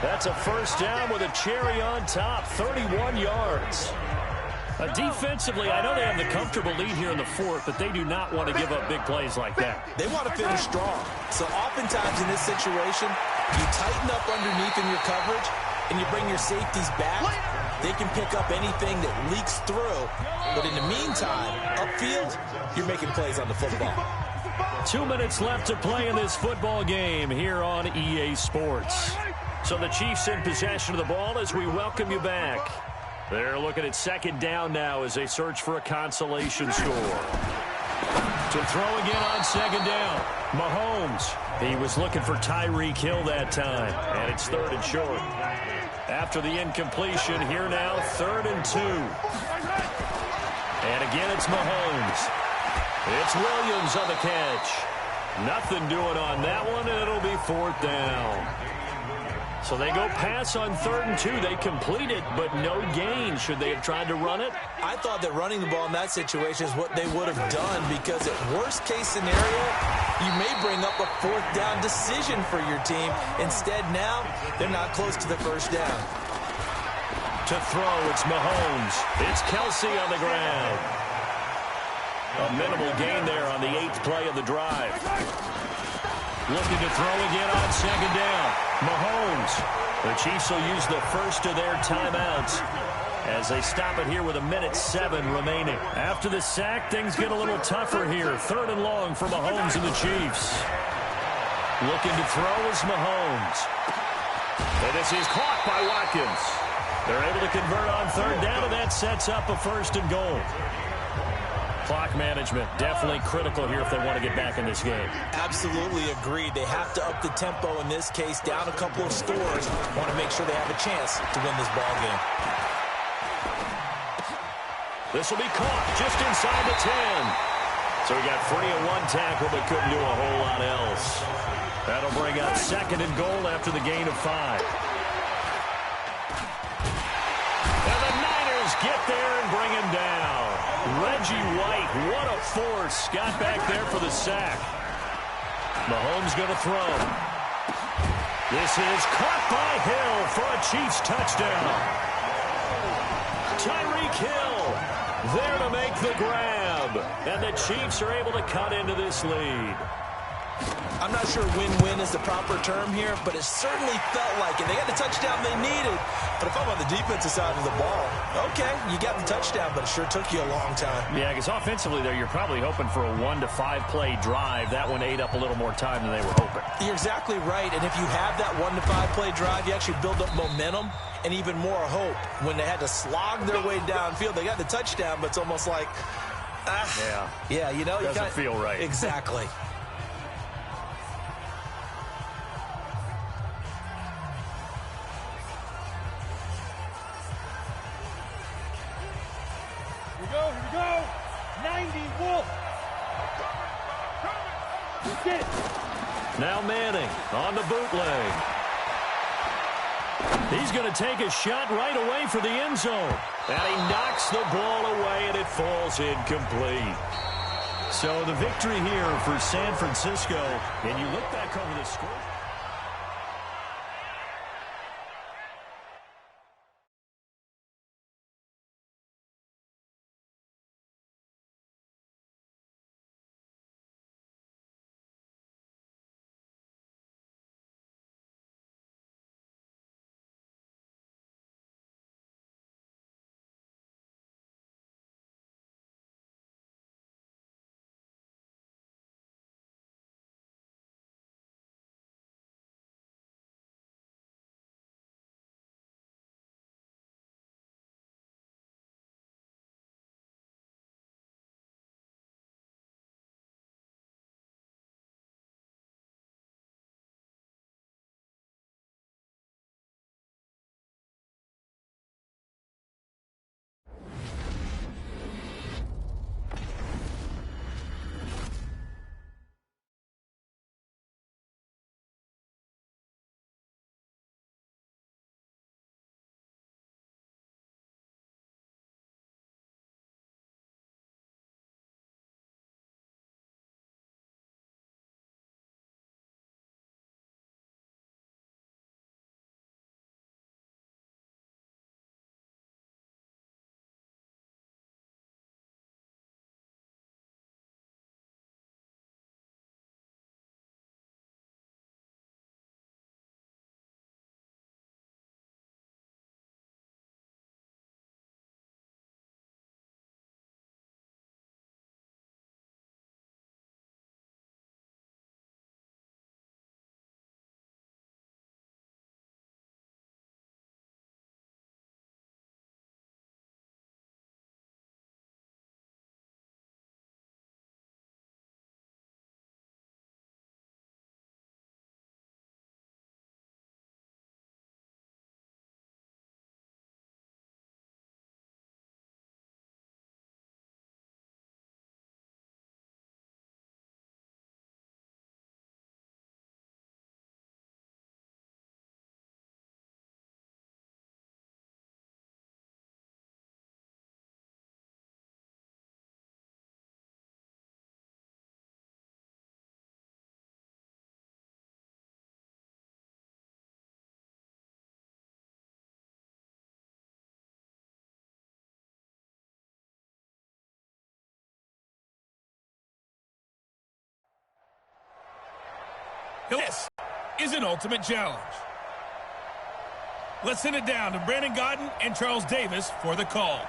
That's a first down with a cherry on top, 31 yards. Defensively, I know they have the comfortable lead here in the fourth, but they do not want to give up big plays like that. They want to finish strong. So oftentimes in this situation, you tighten up underneath in your coverage, and you bring your safeties back. They can pick up anything that leaks through. But in the meantime, upfield, you're making plays on the football. 2 minutes left to play in this football game here on EA Sports. So the Chiefs in possession of the ball as we welcome you back. They're looking at second down now as they search for a consolation score. To throw again on second down, Mahomes. He was looking for Tyreek Hill that time, and it's 3rd and short. After the incompletion, here now, 3rd and 2. And again, it's Mahomes. It's Williams on the catch. Nothing doing on that one, and it'll be 4th down. So they go pass on 3rd and 2. They complete it, but no gain. Should they have tried to run it? I thought that running the ball in that situation is what they would have done because at worst case scenario, you may bring up a 4th down decision for your team. Instead, now, they're not close to the first down. To throw, it's Mahomes. It's Kelsey on the ground. A minimal gain there on the 8th play of the drive. Looking to throw again on second down. Mahomes. The Chiefs will use the first of their timeouts as they stop it here with 1:07 remaining. After the sack, things get a little tougher here. 3rd and long for Mahomes and the Chiefs. Looking to throw is Mahomes. And this is caught by Watkins. They're able to convert on 3rd down, and that sets up a 1st and goal. Clock management, definitely critical here if they want to get back in this game. Absolutely agreed. They have to up the tempo in this case, down a couple of scores. Want to make sure they have a chance to win this ball game. This will be caught just inside the 10. So we got free of one tackle, but couldn't do a whole lot else. That'll bring up 2nd and goal after the gain of 5. And the Niners get there and bring him down. Reggie White, what a force. Got back there for the sack. Mahomes going to throw. This is caught by Hill for a Chiefs touchdown. Tyreek Hill there to make the grab. And the Chiefs are able to cut into this lead. I'm not sure win-win is the proper term here, but it certainly felt like it. They got the touchdown they needed. But if I'm on the defensive side of the ball, okay, you got the touchdown, but it sure took you a long time. Yeah, because offensively there, you're probably hoping for a 1 to 5 play drive. That one ate up a little more time than they were hoping. You're exactly right, and if you have that 1 to 5 play drive, you actually build up momentum and even more hope. When they had to slog their way downfield, they got the touchdown, but it's almost like, yeah, you know, doesn't feel right. Exactly. Here we go. 90 Wolf. Get it. Now Manning on the bootleg. He's going to take a shot right away for the end zone. And he knocks the ball away, and it falls incomplete. So the victory here for San Francisco. And you look back over the score. This is an ultimate challenge. Let's send it down to Brandon Godden and Charles Davis for the call.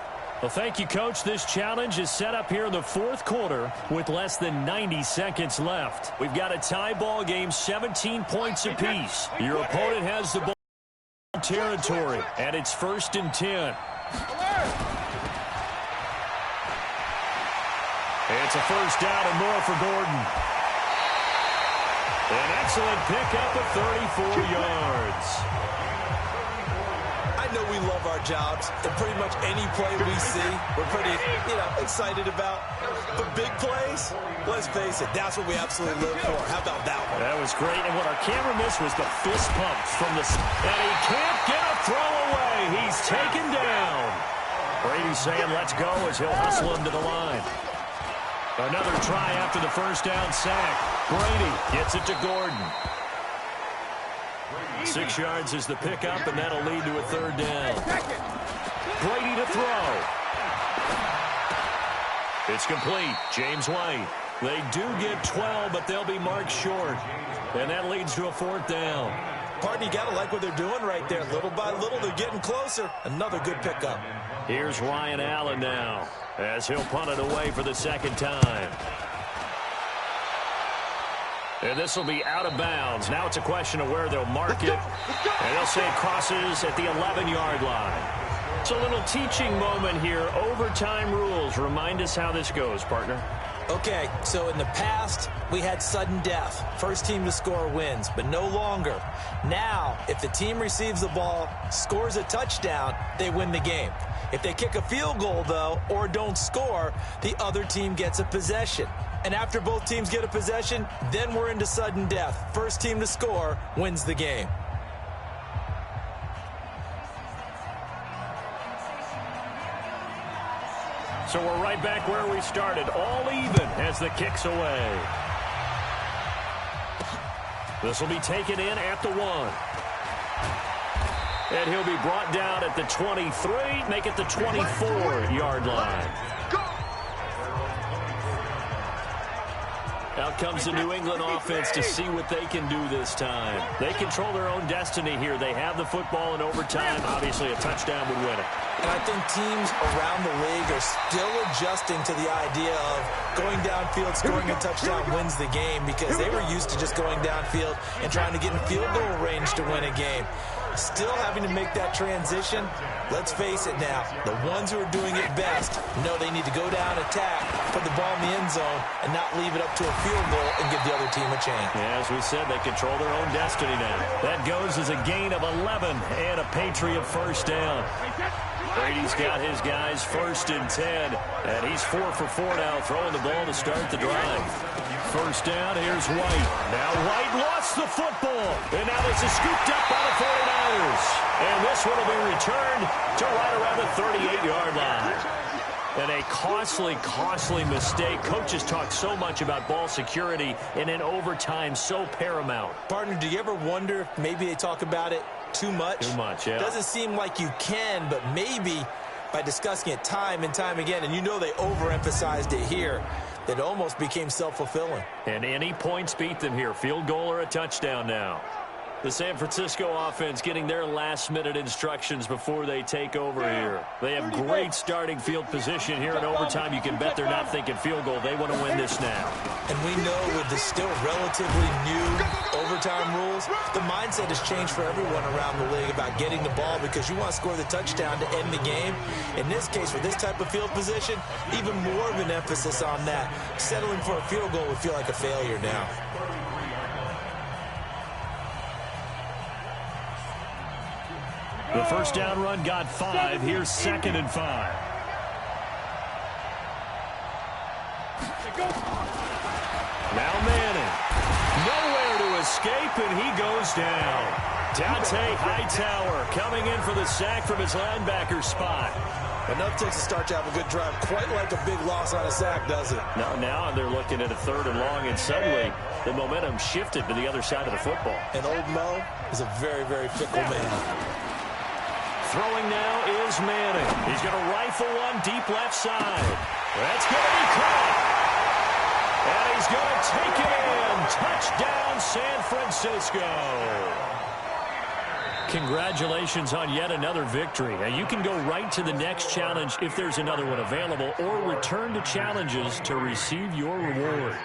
Well, thank you, Coach. This challenge is set up here in the 4th quarter with less than 90 seconds left. We've got a tie ball game, 17 points apiece. Your opponent has the ball in territory, and it's 1st and 10. It's a first down and more for Gordon. An excellent pickup of 34 yards. I know we love our jobs, and pretty much any play we see, we're pretty, excited about. But big plays, let's face it, that's what we absolutely live for. How about that one? That was great, and what our camera missed was the fist pump from the... And he can't get a throw away. He's taken down. Brady's saying let's go as he'll hustle him to the line. Another try after the first down sack. Brady gets it to Gordon. 6 yards is the pickup, and that'll lead to a third down. Brady to throw. It's complete. James White. They do get 12, but they'll be marked short. And that leads to a fourth down. Partner, you got to like what they're doing right there. Little by little, they're getting closer. Another good pickup. Here's Ryan Allen now, as he'll punt it away for the second time. And this will be out of bounds. Now it's a question of where they'll mark it. And they'll say it crosses at the 11-yard line. It's a little teaching moment here. Overtime rules. Remind us how this goes, partner. Okay, so in the past, we had sudden death. First team to score wins, but no longer. Now, if the team receives the ball, scores a touchdown, they win the game. If they kick a field goal, though, or don't score, the other team gets a possession. And after both teams get a possession, then we're into sudden death. First team to score wins the game. So we're right back where we started, all even as the kick's away. This will be taken in at the 1. And he'll be brought down at the 23, make it the 24-yard line. Out comes the New England offense to see what they can do this time. They control their own destiny here. They have the football in overtime. Obviously, a touchdown would win it. And I think teams around the league are still adjusting to the idea of going downfield, scoring a touchdown wins the game, because they were used to just going downfield and trying to get in field goal range to win a game. Still having to make that transition. Let's face it now, the ones who are doing it best know they need to go down, attack, put the ball in the end zone, and not leave it up to a field goal and give the other team a chance. Yeah, as we said, they control their own destiny now. That goes as a gain of 11 and a Patriot first down. Brady's got his guys 1st and 10, and he's 4 for 4 now, throwing the ball to start the drive. First down, here's White. Now White lost the football, and now this is scooped up by the 49ers. And this one will be returned to right around the 38-yard line. And a costly mistake. Coaches talk so much about ball security, and in overtime, so paramount. Partner, do you ever wonder if maybe they talk about it too much? Too much, yeah. Doesn't seem like you can, but maybe by discussing it time and time again, and you know they overemphasized it here, that almost became self-fulfilling. And any points beat them here. Field goal or a touchdown now. The San Francisco offense getting their last-minute instructions before they take over here. They have great starting field position here in overtime. You can bet they're not thinking field goal. They want to win this now. And we know with the still relatively new overtime rules, the mindset has changed for everyone around the league about getting the ball, because you want to score the touchdown to end the game. In this case, with this type of field position, even more of an emphasis on that. Settling for a field goal would feel like a failure now. The first down run got 5. Here's 2nd and 5. Now Manning. Nowhere to escape, and he goes down. Dante Hightower coming in for the sack from his linebacker spot. Enough takes to start to have a good drive. Quite like a big loss on a sack, does it? Now they're looking at a 3rd and long, and suddenly the momentum shifted to the other side of the football. And old Mo is a very, very fickle man. Throwing now is Manning. He's going to rifle one deep left side. That's going to be caught. And he's going to take it in. Touchdown, San Francisco. Congratulations on yet another victory. Now you can go right to the next challenge if there's another one available, or return to challenges to receive your reward.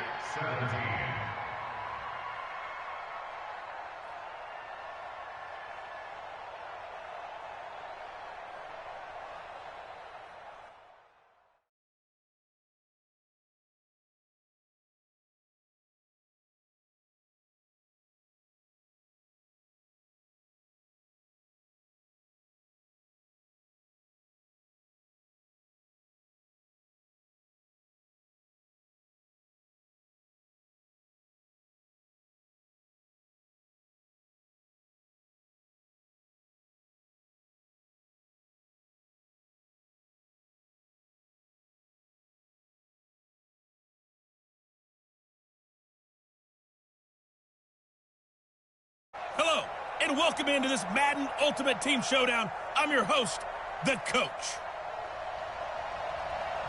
Hello, and welcome into this Madden Ultimate Team Showdown. I'm your host, the Coach.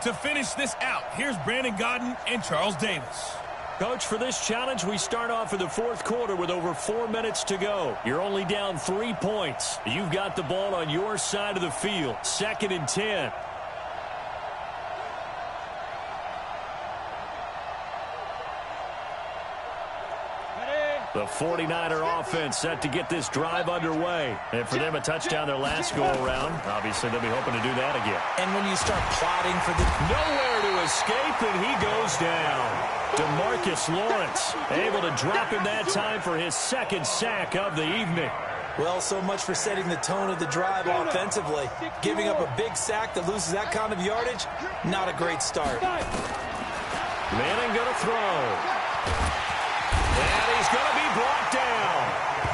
To finish this out, here's Brandon Godden and Charles Davis. Coach, for this challenge, we start off in the fourth quarter with over 4 minutes to go. You're only down 3 points. You've got the ball on your side of the field. 2nd and 10. The 49er offense set to get this drive underway. And for them, a touchdown their last go-around. Obviously, they'll be hoping to do that again. And when you start plotting for the... Nowhere to escape, and he goes down. DeMarcus Lawrence able to drop in that time for his 2nd sack of the evening. Well, so much for setting the tone of the drive offensively. Giving up a big sack that loses that kind of yardage, not a great start. Manning going to throw. And he's going to be brought down.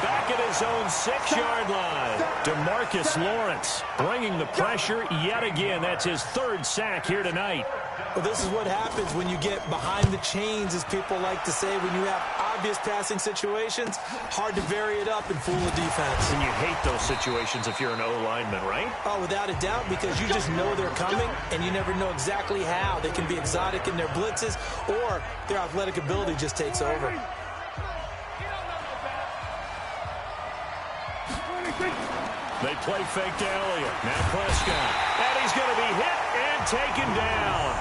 Back at his own 6-yard line. DeMarcus Lawrence bringing the pressure yet again. That's his 3rd sack here tonight. Well, this is what happens when you get behind the chains, as people like to say. When you have obvious passing situations, hard to vary it up and fool the defense. And you hate those situations if you're an O-lineman, right? Oh, without a doubt, because you just know they're coming, and you never know exactly how. They can be exotic in their blitzes, or their athletic ability just takes over. They play fake to Elliott. Now Prescott. And he's going to be hit and taken down.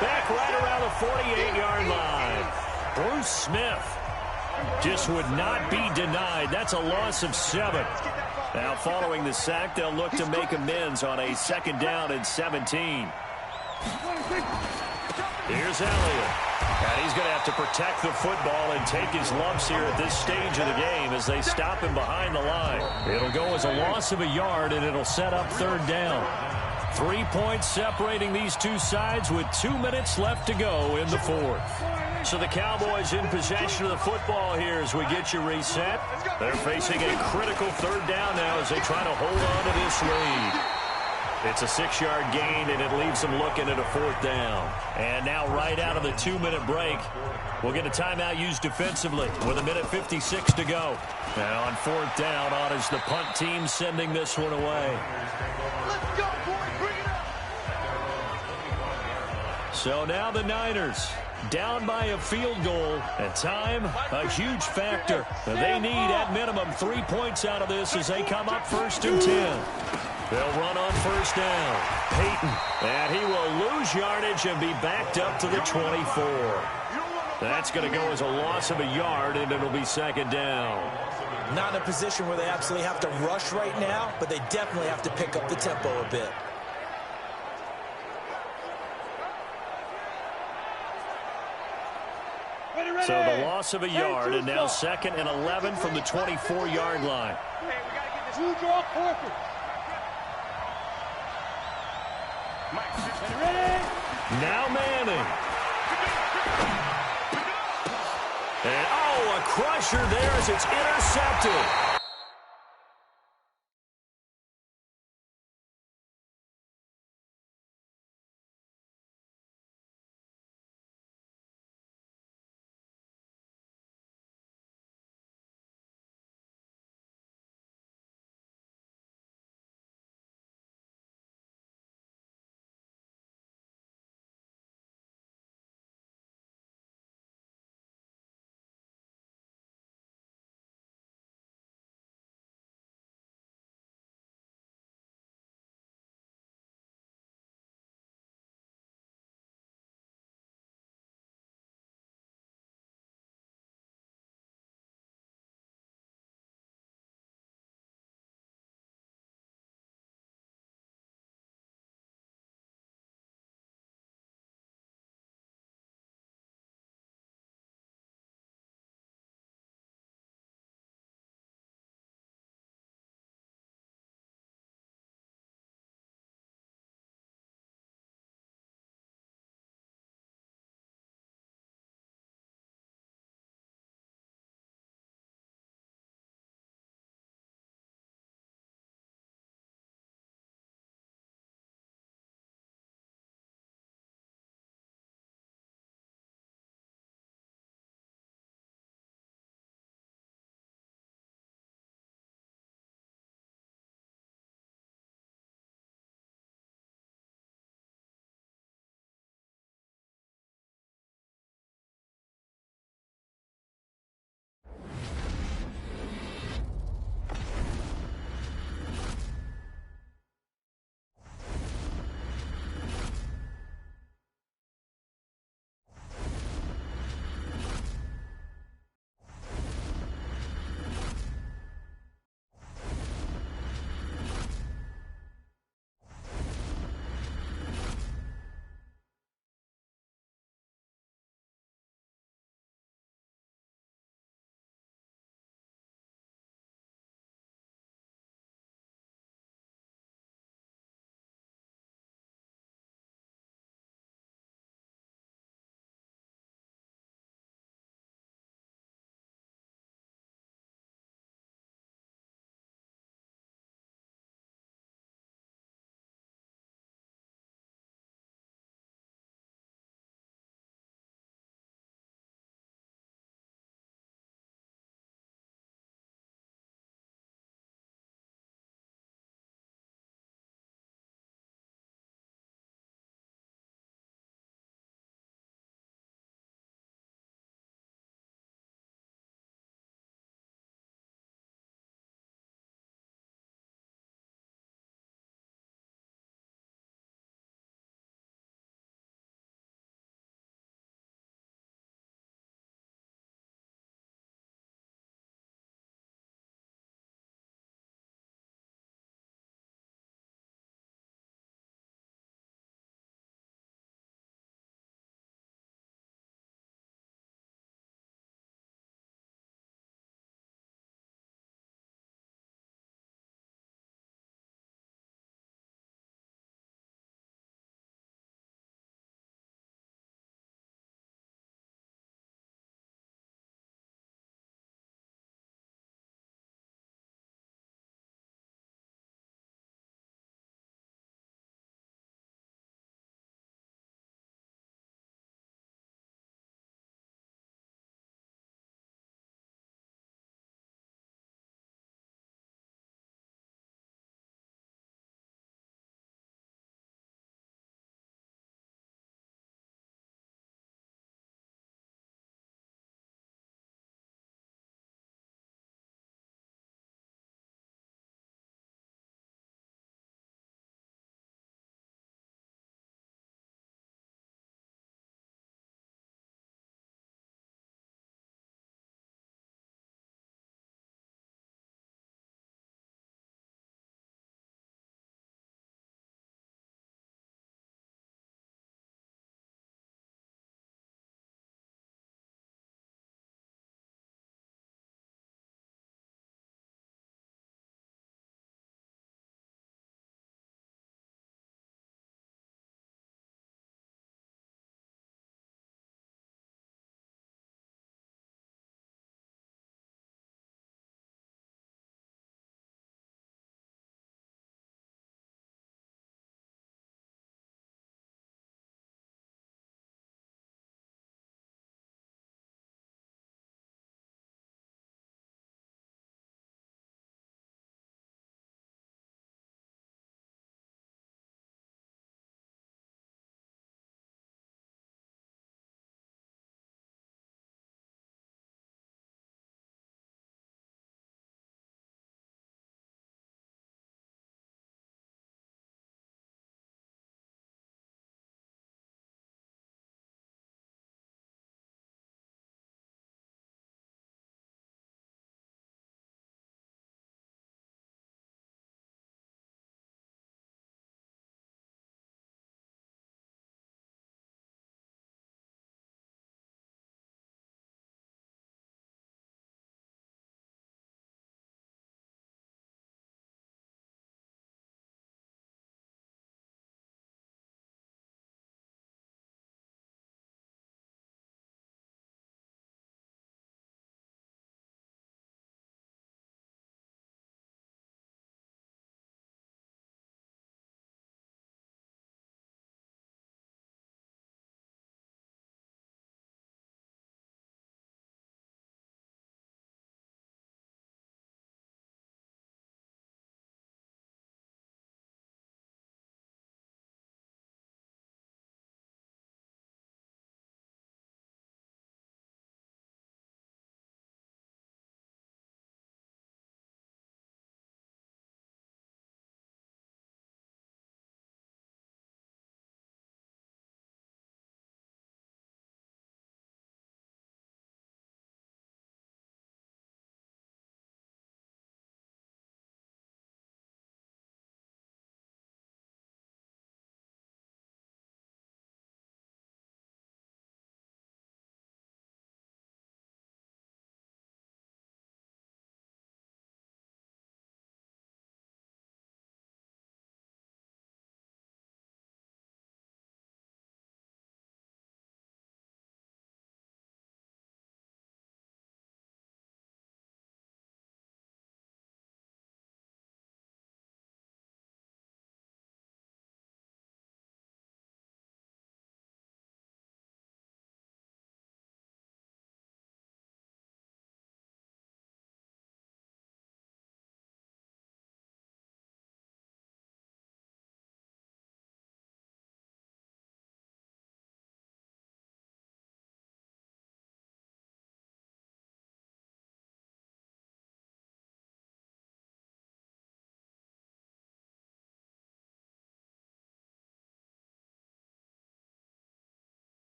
Back right around the 48-yard line. Bruce Smith just would not be denied. That's a loss of 7. Now following the sack, they'll look to make amends on a 2nd down and 17. Here's Elliott. And he's going to have to protect the football and take his lumps here at this stage of the game as they stop him behind the line. It'll go as a loss of a yard, and it'll set up 3rd down. 3 points separating these two sides with 2 minutes left to go in the 4th. So the Cowboys in possession of the football here as we get you reset. They're facing a critical 3rd down now as they try to hold on to this lead. It's a 6-yard gain, and it leaves them looking at a 4th down. And now right out of the 2-minute break, we'll get a timeout used defensively with 1:56 to go. Now on 4th down, on is the punt team sending this one away. Let's go, boys. Bring it up. So now the Niners down by a field goal, and time a huge factor. They need at minimum 3 points out of this as they come up 1st and 10. They'll run on 1st down. Peyton, and he will lose yardage and be backed up to the 24. That's going to go as a loss of a yard, and it'll be 2nd down. Not in a position where they absolutely have to rush right now, but they definitely have to pick up the tempo a bit. So the loss of a yard, and now 2nd and 11 from the 24-yard line. Now Manning. And, oh, a crusher there as it's intercepted.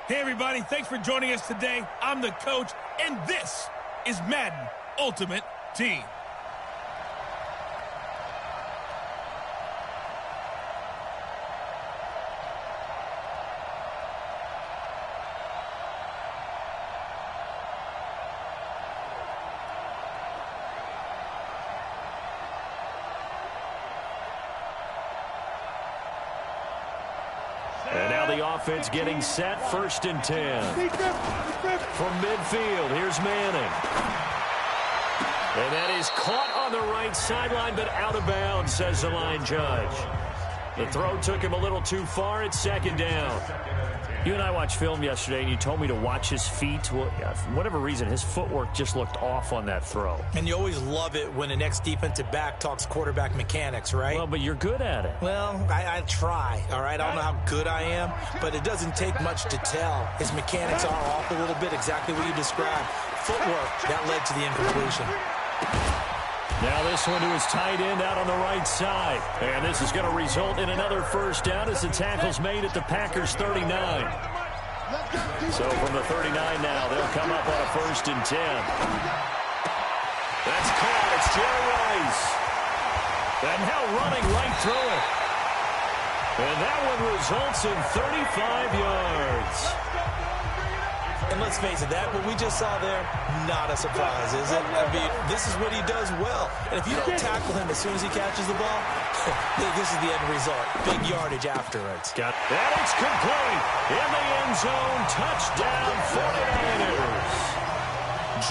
Hey, everybody. Thanks for joining us today. I'm the coach, and this is Madden Ultimate Team. And now the offense getting set, 1st and 10. From midfield, here's Manning. And that is caught on the right sideline, but out of bounds, says the line judge. The throw took him a little too far. It's 2nd down. You and I watched film yesterday, and you told me to watch his feet. Well, for whatever reason, his footwork just looked off on that throw. And you always love it when the next defensive back talks quarterback mechanics, right? Well, but you're good at it. Well, I try, all right? I don't know how good I am, but it doesn't take much to tell. His mechanics are off a little bit, exactly what you described. Footwork, that led to the incompletion. Now this one to his tight end out on the right side. And this is going to result in another 1st down as the tackle's made at the Packers' 39. So from the 39 now, they'll come up on a 1st and 10. That's caught. It's Jerry Rice. And now running right through it. And that one results in 35 yards. And let's face it, that what we just saw there, not a surprise, is it? I mean, this is what he does well. And if you don't tackle him as soon as he catches the ball, this is the end result. Big yardage after it. Got that. It's complete. In the end zone. Touchdown 49ers.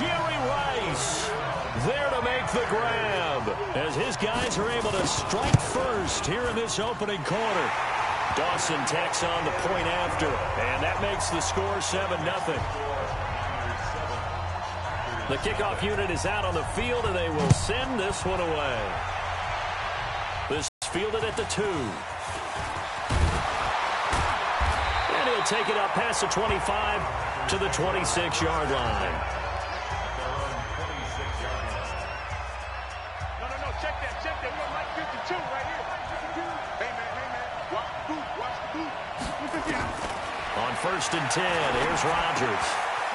Jerry Rice there to make the grab as his guys are able to strike first here in this opening quarter. Dawson tacks on the point after, and that makes the score 7-0. The kickoff unit is out on the field, and they will send this one away. This fielded at the 2. And he'll take it up past the 25 to the 26-yard line. No, check that. We got Mike 52 right here. Hey, man. Watch the boot. On 1st and 10, here's Rodgers.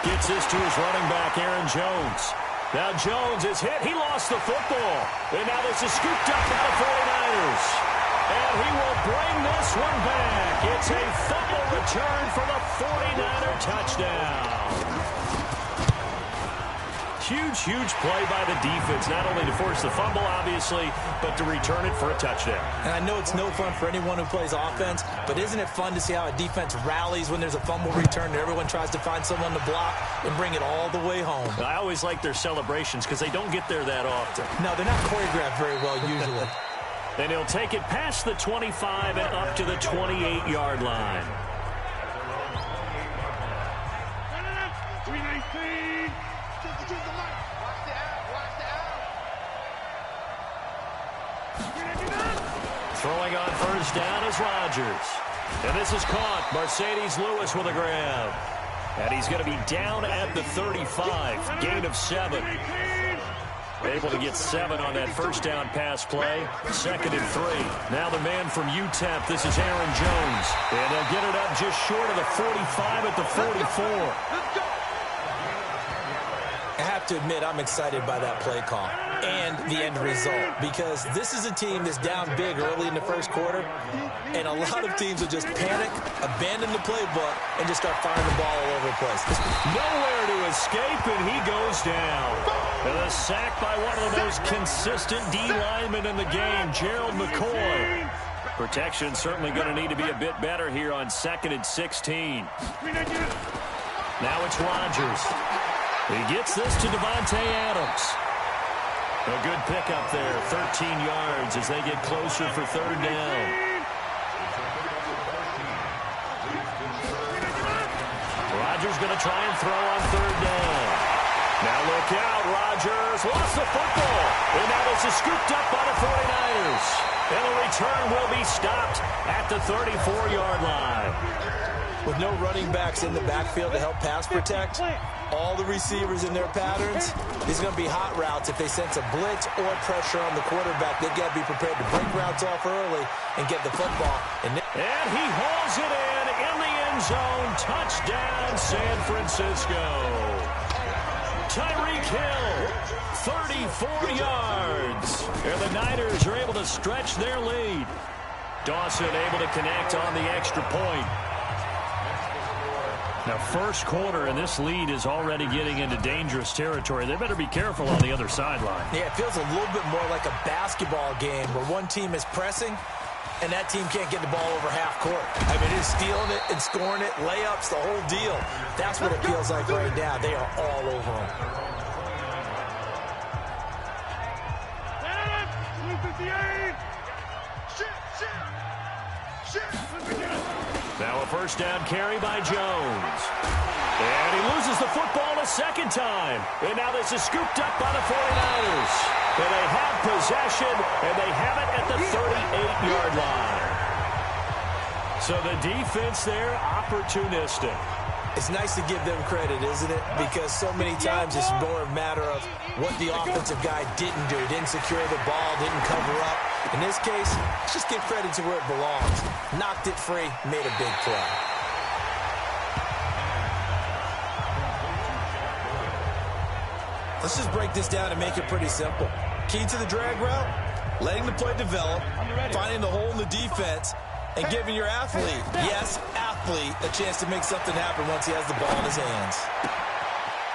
Gets this to his running back, Aaron Jones. Now Jones is hit. He lost the football. And now this is scooped up by the 49ers. And he will bring this one back. It's a fumble return for the 49er touchdown. Huge play by the defense, not only to force the fumble, obviously, but to return it for a touchdown. And I know it's no fun for anyone who plays offense, but isn't it fun to see how a defense rallies when there's a fumble return and everyone tries to find someone to block and bring it all the way home? I always like their celebrations because they don't get there that often. No, they're not choreographed very well usually. And he'll take it past the 25 and up to the 28-yard line. 319. Throwing on 1st down is Rodgers. And this is caught. Mercedes Lewis with a grab. And he's going to be down at the 35. Gain of 7. Able to get 7 on that 1st down pass play. 2nd and 3. Now the man from UTEP. This is Aaron Jones. And they'll get it up just short of the 45 at the 44. I have to admit, I'm excited by that play call and the end result because this is a team that's down big early in the 1st quarter, and a lot of teams will just panic, abandon the playbook, and just start firing the ball all over the place. Nowhere to escape, and he goes down. And a sack by one of the most consistent D linemen in the game, Gerald McCoy. Protection certainly going to need to be a bit better here on 2nd and 16. Now it's Rodgers. He gets this to Devontae Adams. A good pickup there, 13 yards as they get closer for 3rd down. Rodgers going to try and throw on 3rd down. Now look out, Rodgers lost the football. And now this is scooped up by the 49ers. And the return will be stopped at the 34-yard line. With no running backs in the backfield to help pass protect, all the receivers in their patterns, these are going to be hot routes. If they sense a blitz or pressure on the quarterback, they've got to be prepared to break routes off early and get the football. And he hauls it in the end end zone. Touchdown, San Francisco. Tyreek Hill, 34 yards. And the Niners are able to stretch their lead. Dawson able to connect on the extra point. Now, first quarter, and this lead is already getting into dangerous territory. They better be careful on the other sideline. Yeah, it feels a little bit more like a basketball game where one team is pressing and that team can't get the ball over half court. I mean, it's stealing it and scoring it, layups, the whole deal. That's what it feels like right now. They are all over them. Now a first down carry by Jones. And he loses the football a second time. And now this is scooped up by the 49ers. And they have possession, and they have it at the 38-yard line. So the defense there, opportunistic. It's nice to give them credit, isn't it? Because so many times it's more a matter of what the offensive guy didn't do. Didn't secure the ball, didn't cover up. In this case, just give credit to where it belongs. Knocked it free, made a big play. Let's just break this down and make it pretty simple. Key to the drag route, letting the play develop, finding the hole in the defense, and giving your athlete, yes, athlete, a chance to make something happen once he has the ball in his hands.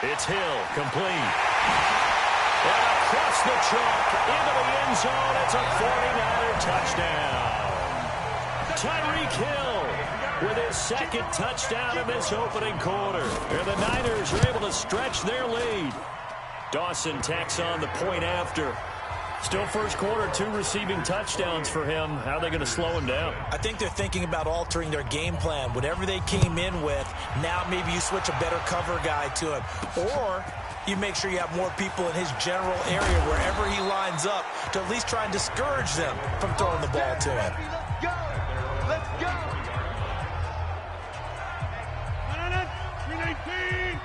It's Hill, complete. And across the chalk, into the end zone, it's a 49er touchdown. Tyreek Hill with his second touchdown in this opening quarter. And the Niners are able to stretch their lead. Dawson tacks on the point after. Still first quarter, 2 receiving touchdowns for him. How are they going to slow him down? I think they're thinking about altering their game plan. Whatever they came in with, now maybe you switch a better cover guy to him. Or you make sure you have more people in his general area wherever he lines up to at least try and discourage them from throwing the ball to him. Let's go! 319!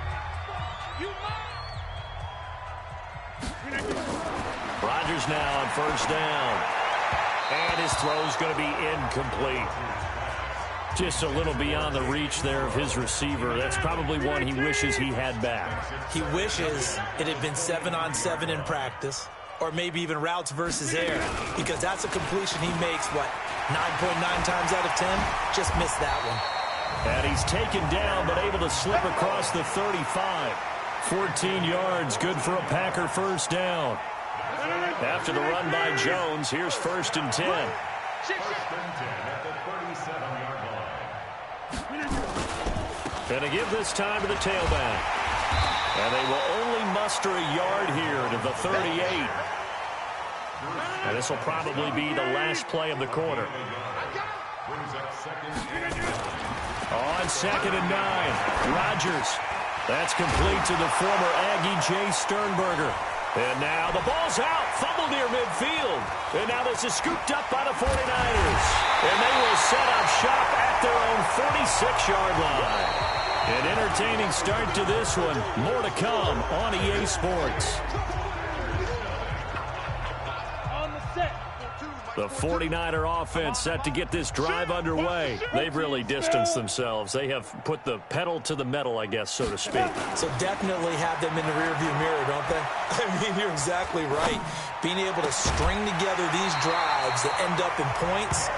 Rodgers now on first down. And his throw's going to be incomplete. Just a little beyond the reach there of his receiver. That's probably one he wishes he had back. He wishes it had been 7-on-7 in practice, or maybe even routes versus air, because that's a completion he makes, what, 9.9 times out of 10? Just missed that one. And he's taken down, but able to slip across the 35. 14 yards, good for a Packer first down. After the run by Jones, here's 1st and 10. And they give this time to the tailback. And they will only muster a yard here to the 38. And this will probably be the last play of the quarter. On 2nd and 9, Rodgers. That's complete to the former Aggie Jay Sternberger. And now the ball's out. Fumble near midfield. And now this is scooped up by the 49ers. And they will set up shop at their own 46-yard line. An entertaining start to this one. More to come on EA Sports. The 49er offense set to get this drive underway. They've really distanced themselves. They have put the pedal to the metal, I guess, so to speak. So definitely have them in the rearview mirror, don't they? I mean, you're exactly right. Being able to string together these drives that end up in points,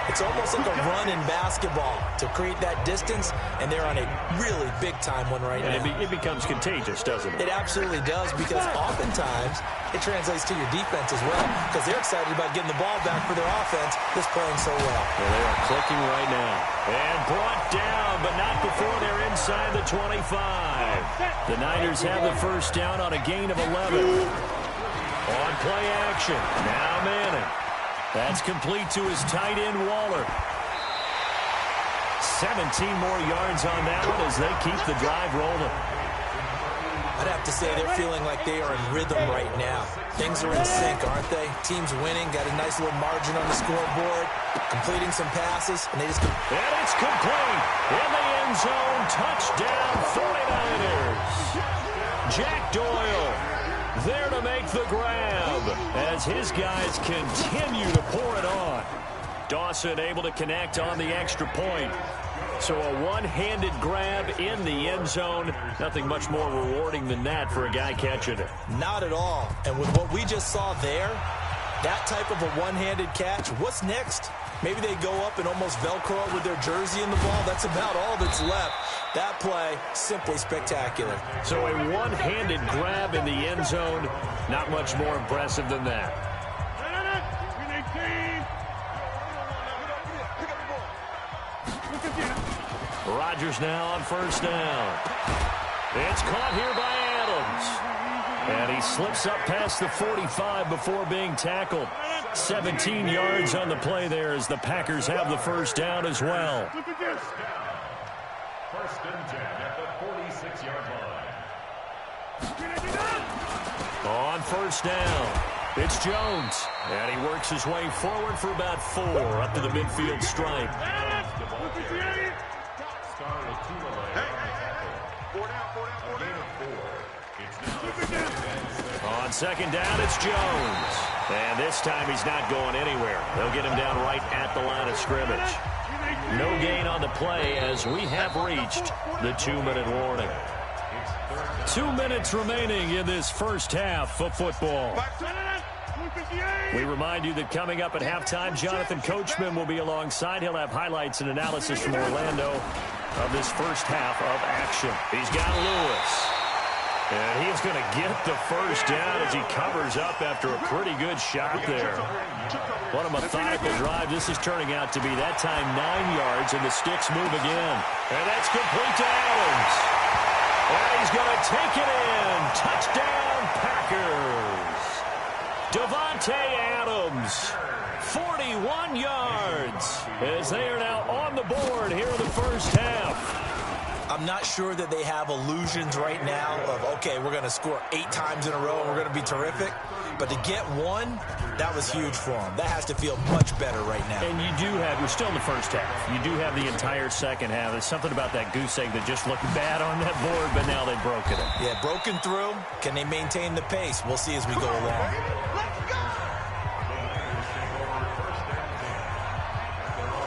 it's almost like a run in basketball to create that distance, and they're on a really big-time one right now. It becomes contagious, doesn't it? It absolutely does, because oftentimes it translates to your defense as well, because they're excited about getting the ball back for their offense that's playing so well. Well, they are clicking right now. And brought down, but not before they're inside the 25. The Niners have the first down on a gain of 11. On play action, now Manning. That's complete to his tight end, Waller. 17 more yards on that one as they keep the drive rolling. I'd have to say they're feeling like they are in rhythm right now. Things are in sync, aren't they? Team's winning, got a nice little margin on the scoreboard, completing some passes, and they just... And it's complete. In the end zone, touchdown 49ers. Jack Doyle there to make the grab as his guys continue to pour it on. Dawson able to connect on the extra point. So a one-handed grab in the end zone. Nothing much more rewarding than that for a guy catching it. Not at all. And with what we just saw there, that type of a one-handed catch, what's next? Maybe they go up and almost Velcro with their jersey in the ball. That's about all that's left. That play, simply spectacular. So a one-handed grab in the end zone. Not much more impressive than that. Rodgers now on first down. It's caught here by Adams. And he slips up past the 45 before being tackled. 17 yards on the play there as the Packers have the first down as well. First and 10 at the 46-yard line. On first down, it's Jones. And he works his way forward for about 4 up to the midfield stripe. On second down, it's Jones. And this time he's not going anywhere. They'll get him down right at the line of scrimmage. No gain on the play as we have reached the 2-minute warning. 2 minutes remaining in this first half of football. We remind you that coming up at halftime, Jonathan Coachman will be alongside. He'll have highlights and analysis from Orlando of this first half of action. He's got Lewis. And he is going to get the first down as he covers up after a pretty good shot there. What a methodical drive this is turning out to be. That time 9 yards, and the sticks move again. And that's complete to Adams. And he's going to take it in. Touchdown, Packers. Davante Adams, 41 yards, as they are now on the board here in the first half. I'm not sure that they have illusions right now of, okay, we're going to score 8 times in a row and we're going to be terrific. But to get one, that was huge for them. That has to feel much better right now. And you do have, we're still in the first half. You do have the entire second half. There's something about that goose egg that just looked bad on that board, but now they've broken it. Yeah, broken through. Can they maintain the pace? We'll see as we go along.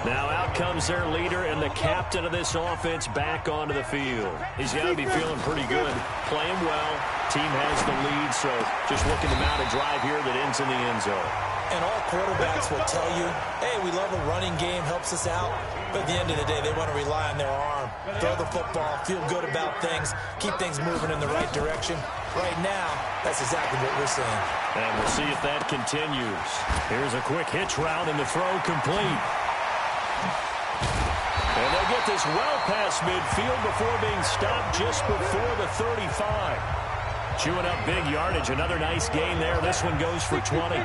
Now out comes their leader and the captain of this offense back onto the field. He's got to be feeling pretty good, playing well. Team has the lead, so just looking to mount a drive here that ends in the end zone. And all quarterbacks will tell you, hey, we love a running game, helps us out. But at the end of the day, they want to rely on their arm, throw the football, feel good about things, keep things moving in the right direction. Right now, that's exactly what we're seeing. And we'll see if that continues. Here's a quick hitch route and the throw complete. And they'll get this well past midfield before being stopped just before the 35. Chewing up big yardage. Another nice gain there. This one goes for 20.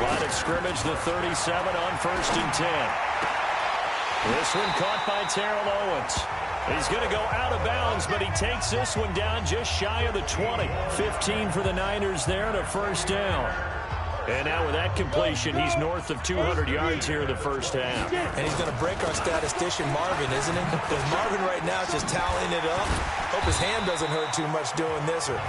Line of scrimmage, the 37 on first and 10. This one caught by Terrell Owens. He's going to go out of bounds, but he takes this one down just shy of the 20. 15 for the Niners there and a first down. And now with that completion, he's north of 200 yards here in the first half. And he's going to break our statistician, Marvin, isn't he? Because Marvin right now is just tallying it up. Hope his hand doesn't hurt too much doing this or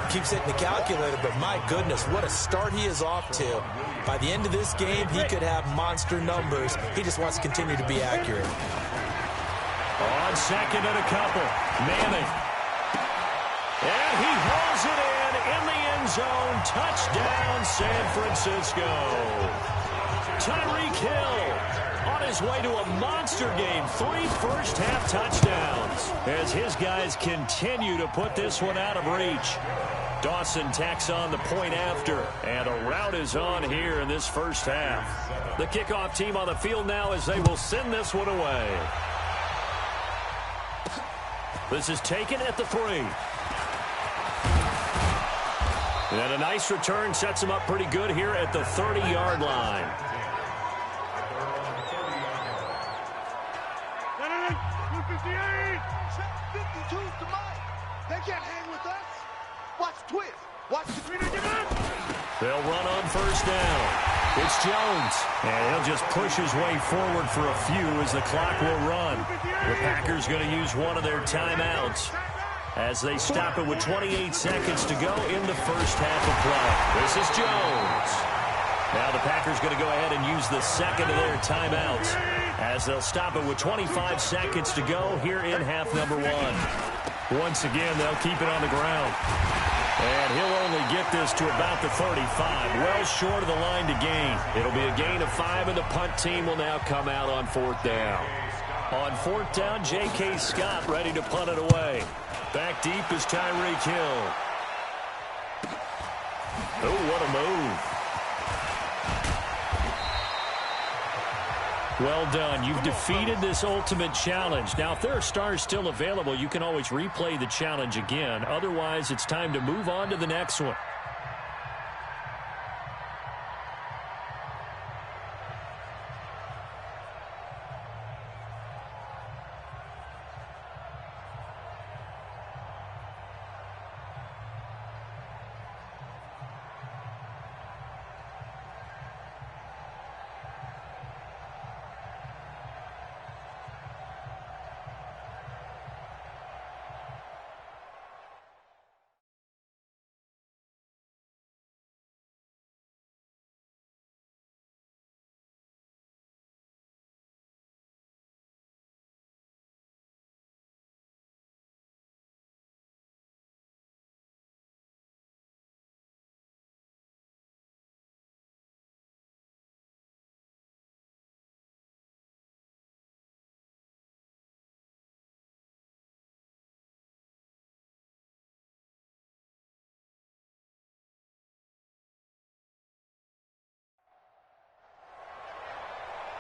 keeps hitting the calculator. But my goodness, what a start he is off to. By the end of this game, he could have monster numbers. He just wants to continue to be accurate. On second and a couple, Manning. And he hauls it in the end zone. Touchdown, San Francisco. Tyreek Hill on his way to a monster game. 3 first-half touchdowns as his guys continue to put this one out of reach. Dawson tacks on the point after, and a rout is on here in this first half. The kickoff team on the field now as they will send this one away. This is taken at the 3. And a nice return sets him up pretty good here at the 30-yard line. They can't hang with us. Watch twist. Watch the They'll run on first down. It's Jones. And he'll just push his way forward for a few as the clock will run. The Packers going to use one of their timeouts as they stop it with 28 seconds to go in the first half of play. This is Jones. Now the Packers going to go ahead and use the second of their timeouts. as they'll stop it with 25 seconds to go here in half number 1. Once again, they'll keep it on the ground. And he'll only get this to about the 35, well short of the line to gain. It'll be a gain of 5, and the punt team will now come out on 4th down. On 4th down, J.K. Scott ready to punt it away. Back deep is Tyreek Hill. Oh, what a move. Well done. You've defeated this ultimate challenge. Now, if there are stars still available, you can always replay the challenge again. Otherwise, it's time to move on to the next one.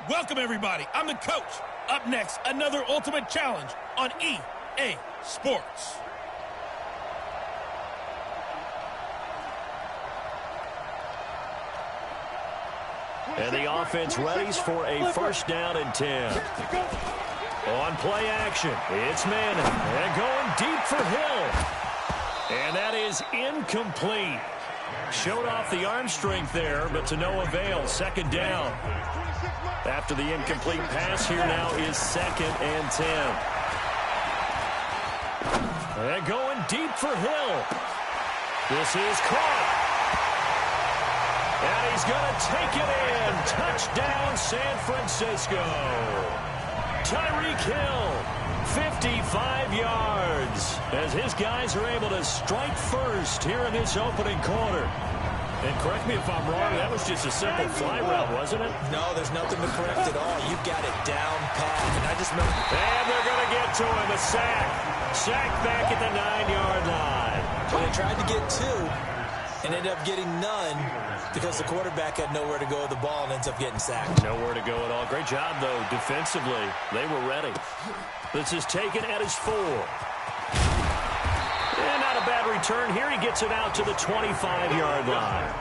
Welcome, everybody. I'm the coach. Up next, another ultimate challenge on EA Sports. And the offense readies for a 1st down and 10. On play action, it's Madden. And going deep for Hill. And that is incomplete. Showed off the arm strength there, but to no avail. 2nd down. After the incomplete pass, here now is 2nd and 10. And going deep for Hill. This is caught. And he's going to take it in. Touchdown, San Francisco. Tyreek Hill, 55 yards, as his guys are able to strike first here in this opening quarter. And correct me if I'm wrong, that was just a simple fly route, wasn't it? No, there's nothing to correct at all. You've got it down pat. And I just remember. And they're going to get to him. A sack. Sack back at the 9-yard line. Well, they tried to get 2 and ended up getting none because the quarterback had nowhere to go with the ball and ends up getting sacked. Nowhere to go at all. Great job, though, defensively. They were ready. This is taken at his 4. And not a bad return here. He gets it out to the 25-yard line.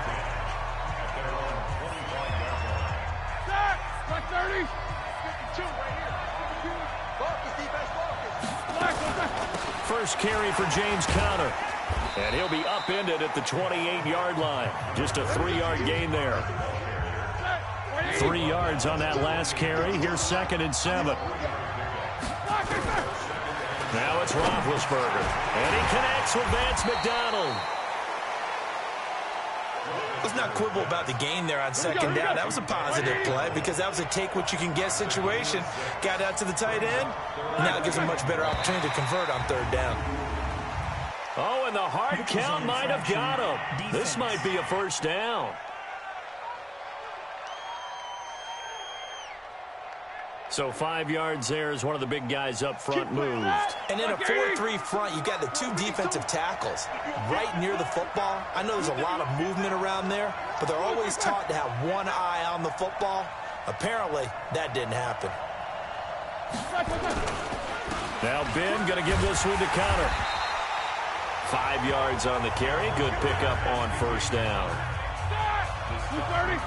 Like 30. 52 right here. Marcus, defense, Marcus. First carry for James Conner. And he'll be upended at the 28-yard line. Just a 3-yard gain there. 3 yards on that last carry. Here's 2nd and 7. Now it's Roethlisberger. And he connects with Vance McDonald. Let's not quibble about the gain there on 2nd down. That was a positive play because that was a take-what-you-can-get situation. Got out to the tight end. Now it gives him a much better opportunity to convert on 3rd down. Oh, and the hard count might have got him. This might be a 1st down. So 5 yards there as one of the big guys up front moved. And in a 4-3 front, you've got the 2 defensive tackles right near the football. I know there's a lot of movement around there, but they're always taught to have one eye on the football. Apparently, that didn't happen. Now Ben going to give this one to Conner. 5 yards on the carry. Good pickup on 1st down. 230.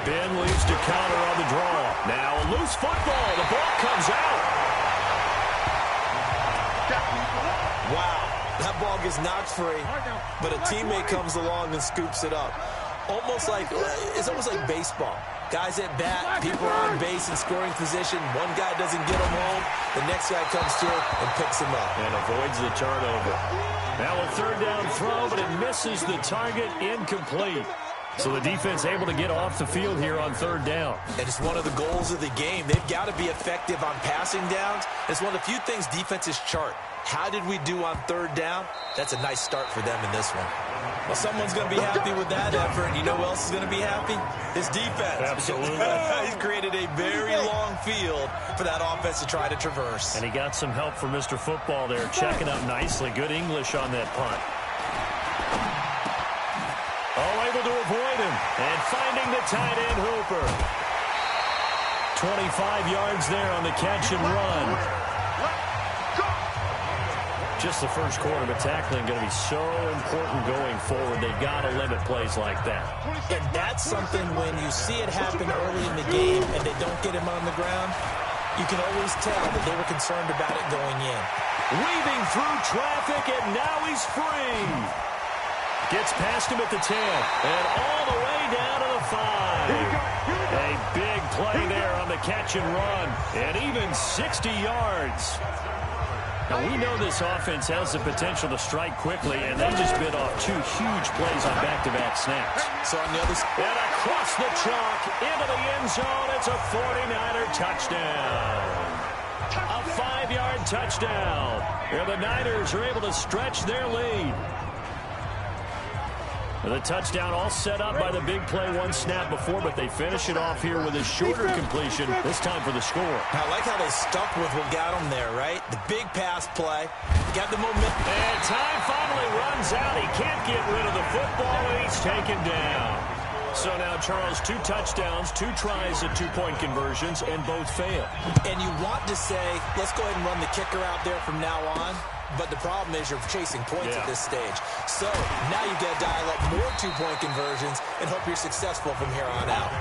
Ben leads to Conner on the draw. Now a loose football. The ball comes out. Wow, that ball gets knocked free, but a teammate comes along and scoops it up. It's almost like baseball. Guys at bat, people are on base in scoring position. One guy doesn't get him home. The next guy comes through and picks him up. And avoids the turnover. Now a third down throw, but it misses the target, incomplete. So the defense able to get off the field here on third down. And it's one of the goals of the game. They've got to be effective on passing downs. It's one of the few things defenses chart. How did we do on third down? That's a nice start for them in this one. Well, someone's going to be happy with that effort. You know who else is going to be happy? His defense. Absolutely. He's created a very long field for that offense to try to traverse. And he got some help from Mr. Football there, checking up nicely. Good English on that punt. Oh, able to avoid him. And finding the tight end, Hooper. 25 yards there on the catch and run. Just the first quarter, but tackling going to be so important going forward. They've got to limit plays like that. And that's something when you see it happen early in the game and they don't get him on the ground, you can always tell that they were concerned about it going in. Weaving through traffic, and now he's free. Gets past him at the 10, and all the way down to the 5. A big play there on the catch and run, and even 60 yards. Now, we know this offense has the potential to strike quickly, and they just bit off 2 huge plays on back-to-back snaps. So on the other side, and across the chalk, into the end zone, it's a 49er touchdown. A 5-yard touchdown. And the Niners are able to stretch their lead. The touchdown all set up by the big play one snap before, but they finish it off here with a shorter completion, this time for the score. I like how they stuck with what got them there, right? The big pass play, got the momentum. And time finally runs out. He can't get rid of the football, and he's taken down. So now, Charles, 2 touchdowns, 2 tries at 2-point conversions, and both fail. And you want to say, let's go ahead and run the kicker out there from now on. But the problem is you're chasing points at this stage. So now you've got to dial up more 2-point conversions and hope you're successful from here on out.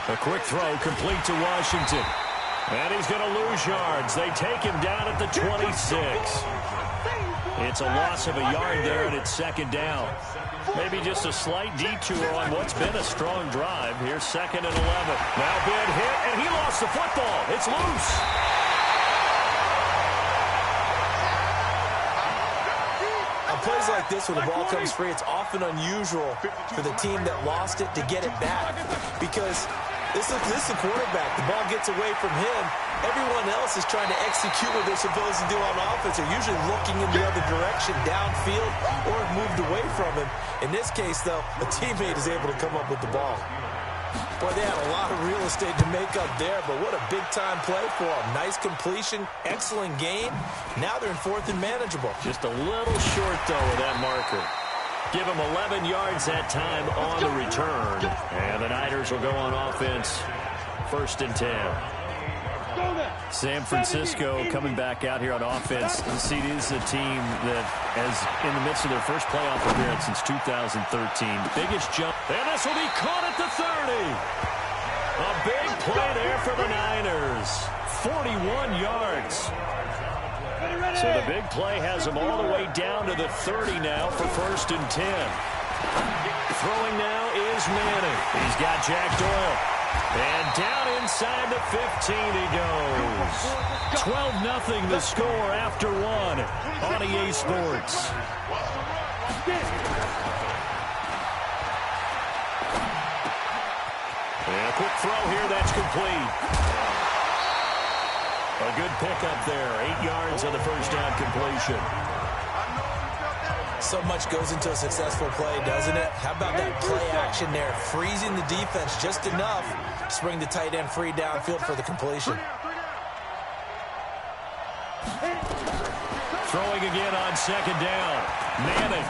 A quick throw complete to Washington. And he's going to lose yards. They take him down at the 26. It's a loss of a yard there, and it's second down. Maybe just a slight detour on what's been a strong drive. Here's 2nd and 11. Now big hit, and he lost the football. It's loose. On plays like this, when the ball comes free, it's often unusual for the team that lost it to get it back. Because this is the quarterback. The ball gets away from him. Everyone else is trying to execute what they're supposed to do on offense. They're usually looking in the other direction, downfield, or have moved away from him. In this case, though, a teammate is able to come up with the ball. Boy, they had a lot of real estate to make up there, but what a big-time play for them. Nice completion, excellent game. Now they're in 4th and manageable. Just a little short, though, with that marker. Give him 11 yards that time on the return. And the Niners will go on offense, 1st and 10. San Francisco coming back out here on offense. See, it is a team that is in the midst of their first playoff appearance since 2013. Biggest jump. And this will be caught at the 30. A big play there for the Niners. 41 yards. So the big play has them all the way down to the 30 now for 1st and 10. Throwing now is Manning. He's got Jack Doyle. And down inside the 15 he goes. 12-0 the score after 1 on EA Sports. And a quick throw here, that's complete. A good pickup there. 8 yards on the first down completion. So much goes into a successful play, doesn't it? How about that play action there? Freezing the defense just enough to bring the tight end free downfield for the completion. Throwing again on 2nd down. Manning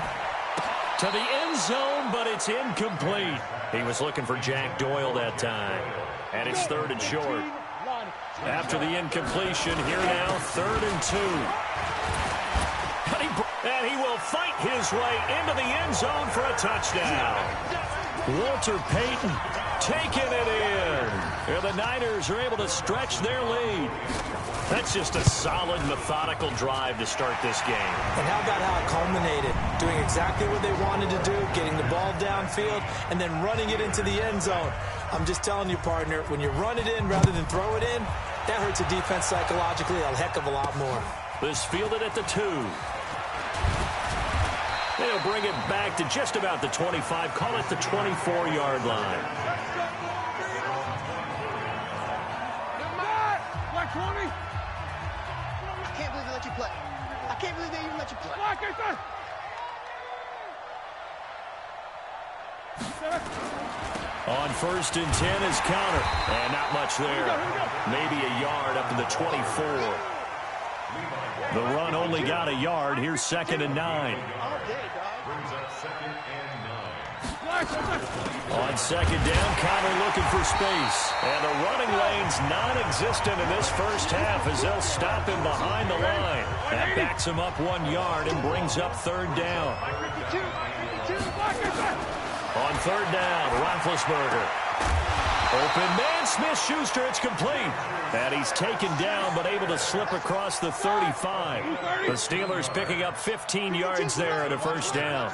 to the end zone, but it's incomplete. He was looking for Jack Doyle that time. And it's 3rd and short. After the incompletion, here now, 3rd and 2. And he will fight his way into the end zone for a touchdown. Walter Payton, taken it in. And the Niners are able to stretch their lead. That's just a solid, methodical drive to start this game. And how about how it culminated? Doing exactly what they wanted to do, getting the ball downfield, and then running it into the end zone. I'm just telling you, partner, when you run it in rather than throw it in, that hurts a defense psychologically a heck of a lot more. This fielded at the 2. They'll bring it back to just about the 25. Call it the 24-yard line. Black 20. I can't believe they let you play. I can't believe they even let you play. Black, get that. On 1st and 10 is counter. And not much there. Maybe a yard up to the 24. The run only got a yard. Here's 2nd and 9. Brings up 2nd and 9. On 2nd down, Connor looking for space. And the running lane's non-existent in this first half as they'll stop him behind the line. That backs him up 1 yard and brings up 3rd down. On 3rd down, Roethlisberger. Open man, Smith-Schuster, it's complete. And he's taken down, but able to slip across the 35. The Steelers picking up 15 yards there at a 1st down.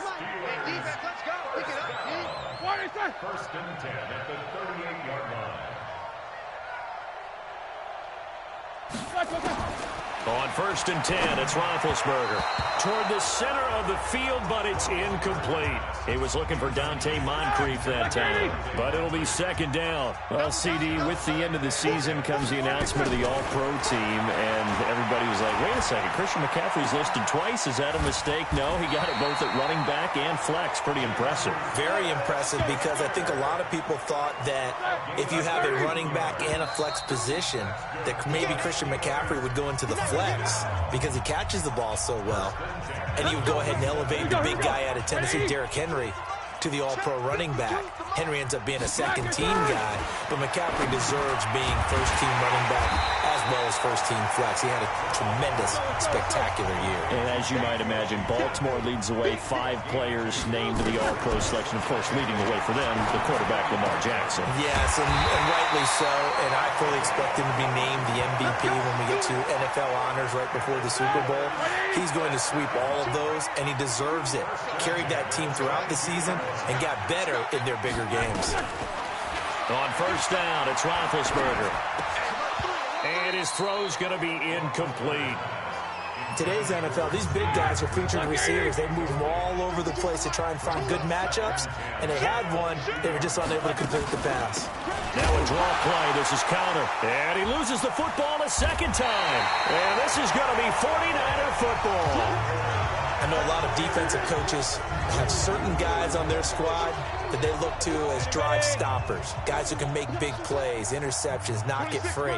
First and 10 at the 38-yard line. On 1st and 10, it's Roethlisberger. Toward the center of the field, but it's incomplete. He was looking for Dante Moncrief that time, but it'll be 2nd down. Well, CD, with the end of the season comes the announcement of the All-Pro team, and everybody was like, wait a second, Christian McCaffrey's listed twice. Is that a mistake? No, he got it both at running back and flex. Pretty impressive. Very impressive, because I think a lot of people thought that if you have a running back and a flex position, that maybe Christian McCaffrey would go into the flex because he catches the ball so well, and he would go ahead and elevate the big guy out of Tennessee, Derrick Henry, to the all-pro running back. Henry ends up being a second-team guy, but McCaffrey deserves being first-team running back as well as first-team flex. He had a tremendous, spectacular year. And as you might imagine, Baltimore leads the way. 5 players named to the all-pro selection. Of course, leading the way for them, the quarterback, Lamar Jackson. Yes, and rightly so, and I fully expect him to be named the MVP when we get to NFL honors right before the Super Bowl. He's going to sweep all of those, and he deserves it. Carried that team throughout the season and got better in their bigger games. On 1st down, it's Roethlisberger. And his throw's going to be incomplete. Today's NFL, these big guys are featured receivers. They move them all over the place to try and find good matchups, and they had one. They were just unable to complete the pass. Now a draw play. This is counter. And he loses the football a 2nd time. And this is going to be 49er football. I know a lot of defensive coaches have certain guys on their squad that they look to as drive stoppers, guys who can make big plays, interceptions, knock it free.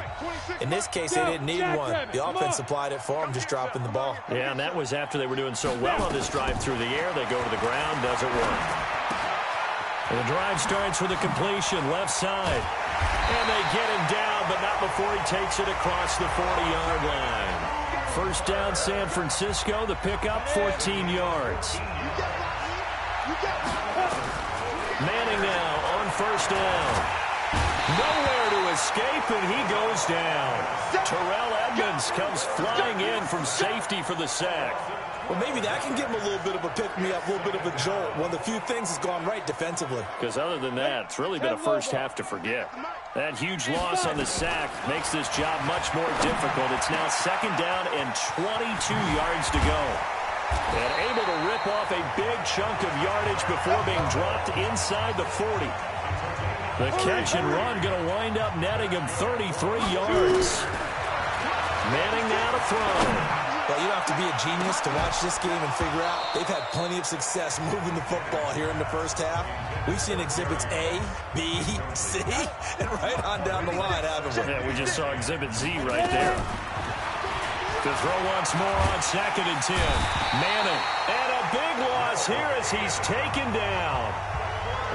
In this case, they didn't need one. The offense supplied it for them, just dropping the ball. Yeah, and that was after they were doing so well on this drive through the air. They go to the ground, doesn't work. And the drive starts with a completion, left side. And they get him down, but not before he takes it across the 40-yard line. 1st down, San Francisco. The pickup, 14 yards. Manning now on 1st down. Nowhere to escape, and he goes down. Terrell Edmonds comes flying in from safety for the sack. Well, maybe that can give him a little bit of a pick-me-up, a little bit of a jolt. One of the few things that's gone right defensively. Because other than that, it's really been a first half to forget. That huge loss on the sack makes this job much more difficult. It's now 2nd down and 22 yards to go. And able to rip off a big chunk of yardage before being dropped inside the 40. The catch and run going to wind up netting him 33 yards. Manning now to throw. Well, you don't have to be a genius to watch this game and figure out they've had plenty of success moving the football here in the first half. We've seen exhibits A, B, C, and right on down the line, haven't we? Yeah, we just saw exhibit Z right there. To throw once more on 2nd and 10. Manning. And a big loss here as he's taken down.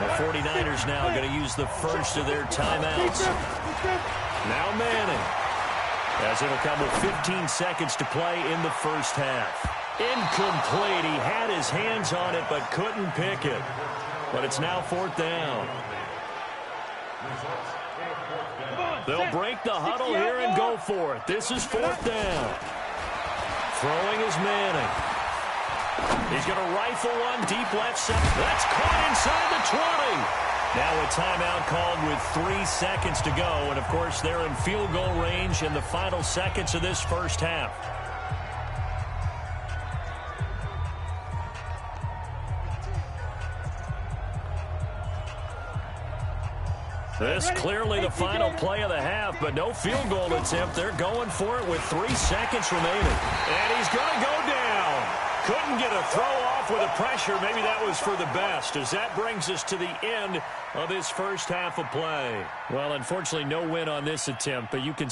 The 49ers now going to use the first of their timeouts. Now Manning. As it'll come with 15 seconds to play in the first half. Incomplete. He had his hands on it but couldn't pick it. But it's now 4th down. They'll break the huddle here and go for it. This is 4th down. Throwing is Manning. He's going to rifle one deep left side. That's caught inside the 20. Now a timeout called with 3 seconds to go. And, of course, they're in field goal range in the final seconds of this first half. This clearly the final play of the half, but no field goal attempt. They're going for it with 3 seconds remaining. And he's going to go down. Couldn't get a throw off with the pressure. Maybe that was for the best, as that brings us to the end of this first half of play. Well, unfortunately, no win on this attempt, but you can...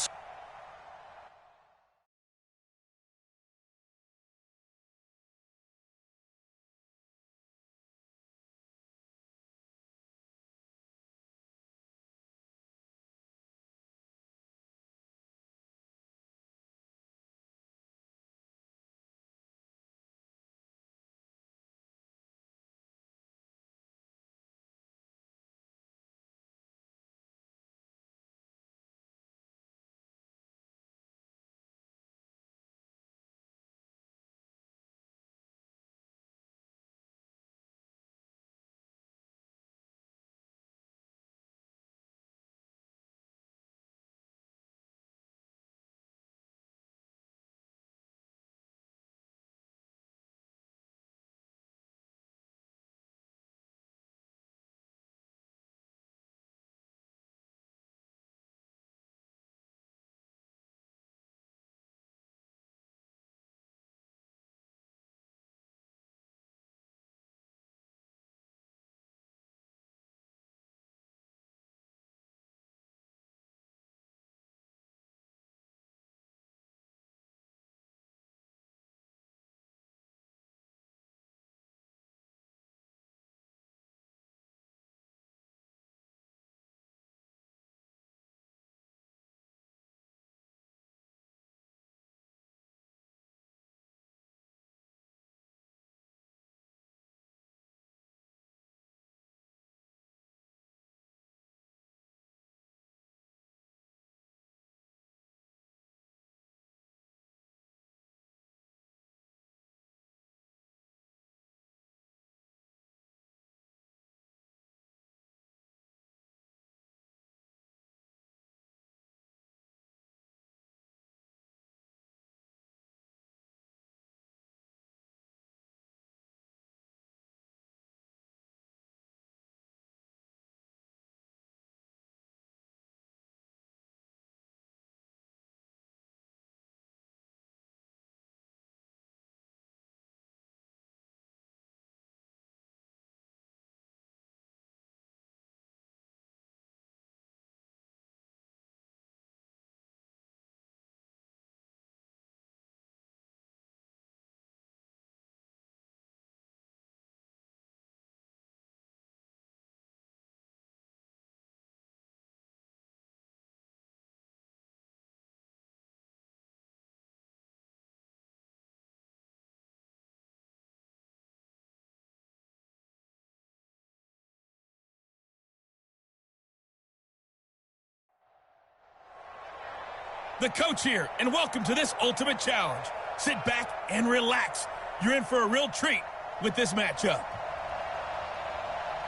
The coach here, and welcome to this ultimate challenge. Sit back and relax. You're in for a real treat with this matchup.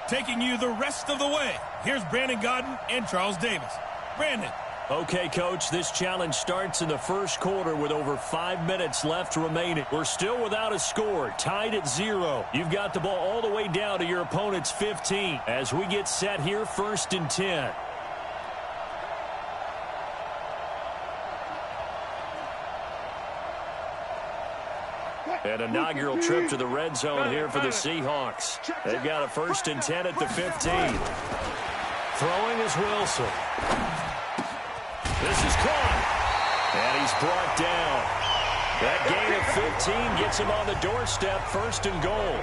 Taking you the rest of the way, here's Brandon Godden and Charles Davis. Brandon. Okay, Coach, this challenge starts in the first quarter with over 5 minutes left remaining. We're still without a score, tied at 0. You've got the ball all the way down to your opponent's 15 as we get set here, 1st and 10. An inaugural trip to the red zone here for the Seahawks. They've got a 1st and 10 at the 15. Throwing is Wilson. This is caught. And he's brought down. That gain of 15 gets him on the doorstep, 1st and goal.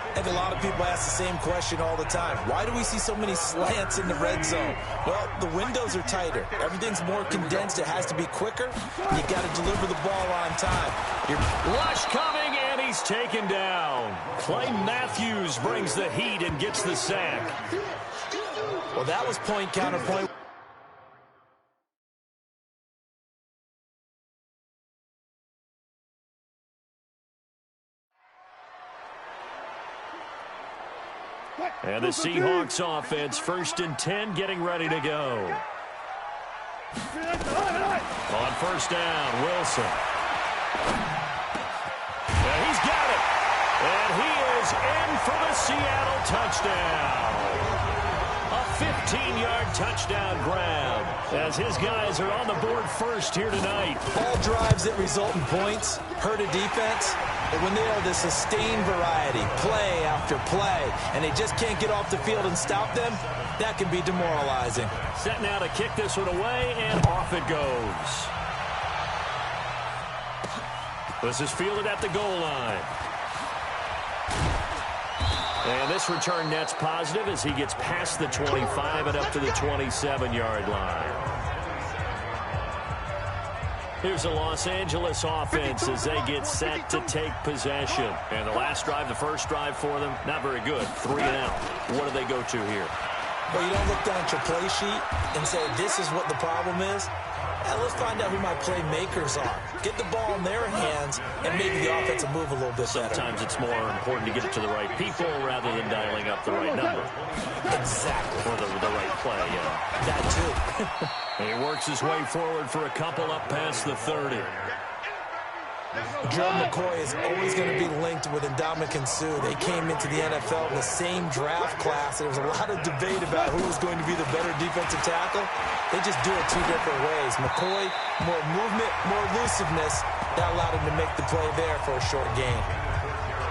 I think a lot of people ask the same question all the time. Why do we see so many slants in the red zone? Well, the windows are tighter. Everything's more condensed. It has to be quicker. You got to deliver the ball on time. Rush coming, and he's taken down. Clay Matthews brings the heat and gets the sack. Well, that was point counterpoint. And the Seahawks offense, 1st and 10, getting ready to go. On 1st down, Wilson. And he's got it. And he is in for the Seattle touchdown. A 15-yard touchdown grab as his guys are on the board first here tonight. All drives that result in points hurt a defense. But when they are the sustained variety, play after play, and they just can't get off the field and stop them, that can be demoralizing. Set now to kick this one away, and off it goes. This is fielded at the goal line. And this return net's positive as he gets past the 25 and up to the 27-yard line. Here's the Los Angeles offense as they get set to take possession. And the last drive, the first drive for them, not very good. 3 and out. What do they go to here? Well, you don't look down at your play sheet and say, this is what the problem is. Now let's find out who my playmakers are. Get the ball in their hands, and maybe the offense will move a little bit better. Sometimes it's more important to get it to the right people rather than dialing up the right number. Exactly. Or the right play, yeah. That too. He works his way forward for a couple up past the 30. Joe McCoy is always going to be linked with Ndamukong Suh. They came into the NFL in the same draft class. There was a lot of debate about who was going to be the better defensive tackle. They just do it 2 different ways. McCoy, more movement, more elusiveness. That allowed him to make the play there for a short gain.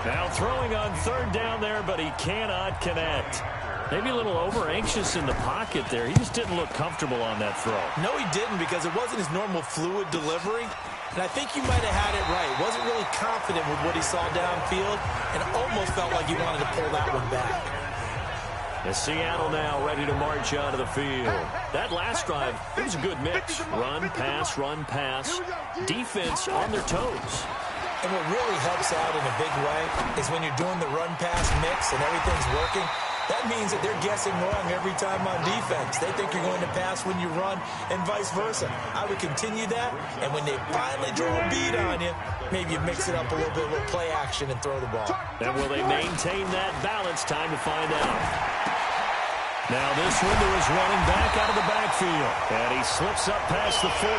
Now throwing on 3rd down there, but he cannot connect. Maybe a little over-anxious in the pocket there. He just didn't look comfortable on that throw. No, he didn't, because it wasn't his normal fluid delivery. And I think you might have had it right. Wasn't really confident with what he saw downfield, and almost felt like he wanted to pull that one back. And Seattle now ready to march out of the field. That last drive, it was a good mix. Run, pass, defense on their toes. And what really helps out in a big way is when you're doing the run-pass mix and everything's working, that means that they're guessing wrong every time on defense. They think you're going to pass when you run and vice versa. I would continue that, and when they finally draw a beat on you, maybe you mix it up a little bit, a little play action, and throw the ball. And will they maintain that balance? Time to find out. Now this window is running back out of the backfield. And he slips up past the 45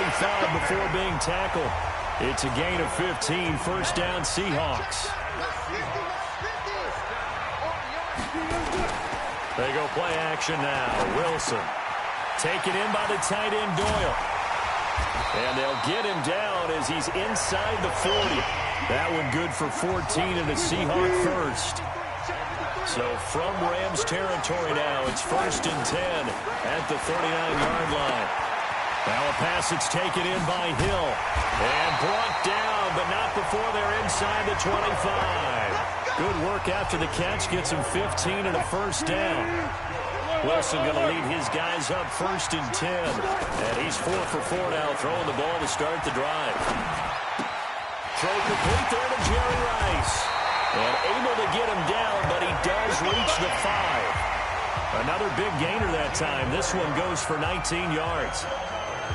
before being tackled. It's a gain of 15, 1st down Seahawks. They go play action now. Wilson taken in by the tight end Doyle. And they'll get him down as he's inside the 40. That one good for 14 and a Seahawk first. So from Rams territory now, it's 1st and 10 at the 39-yard line. Now a pass that's taken in by Hill. And brought down, but not before they're inside the 25. Good work after the catch. Gets him 15 and a 1st down. Wilson going to lead his guys up 1st and 10. And he's 4 for 4 now, throwing the ball to start the drive. Throw complete there to Jerry Rice. And able to get him down, but he does reach the 5. Another big gainer that time. This one goes for 19 yards.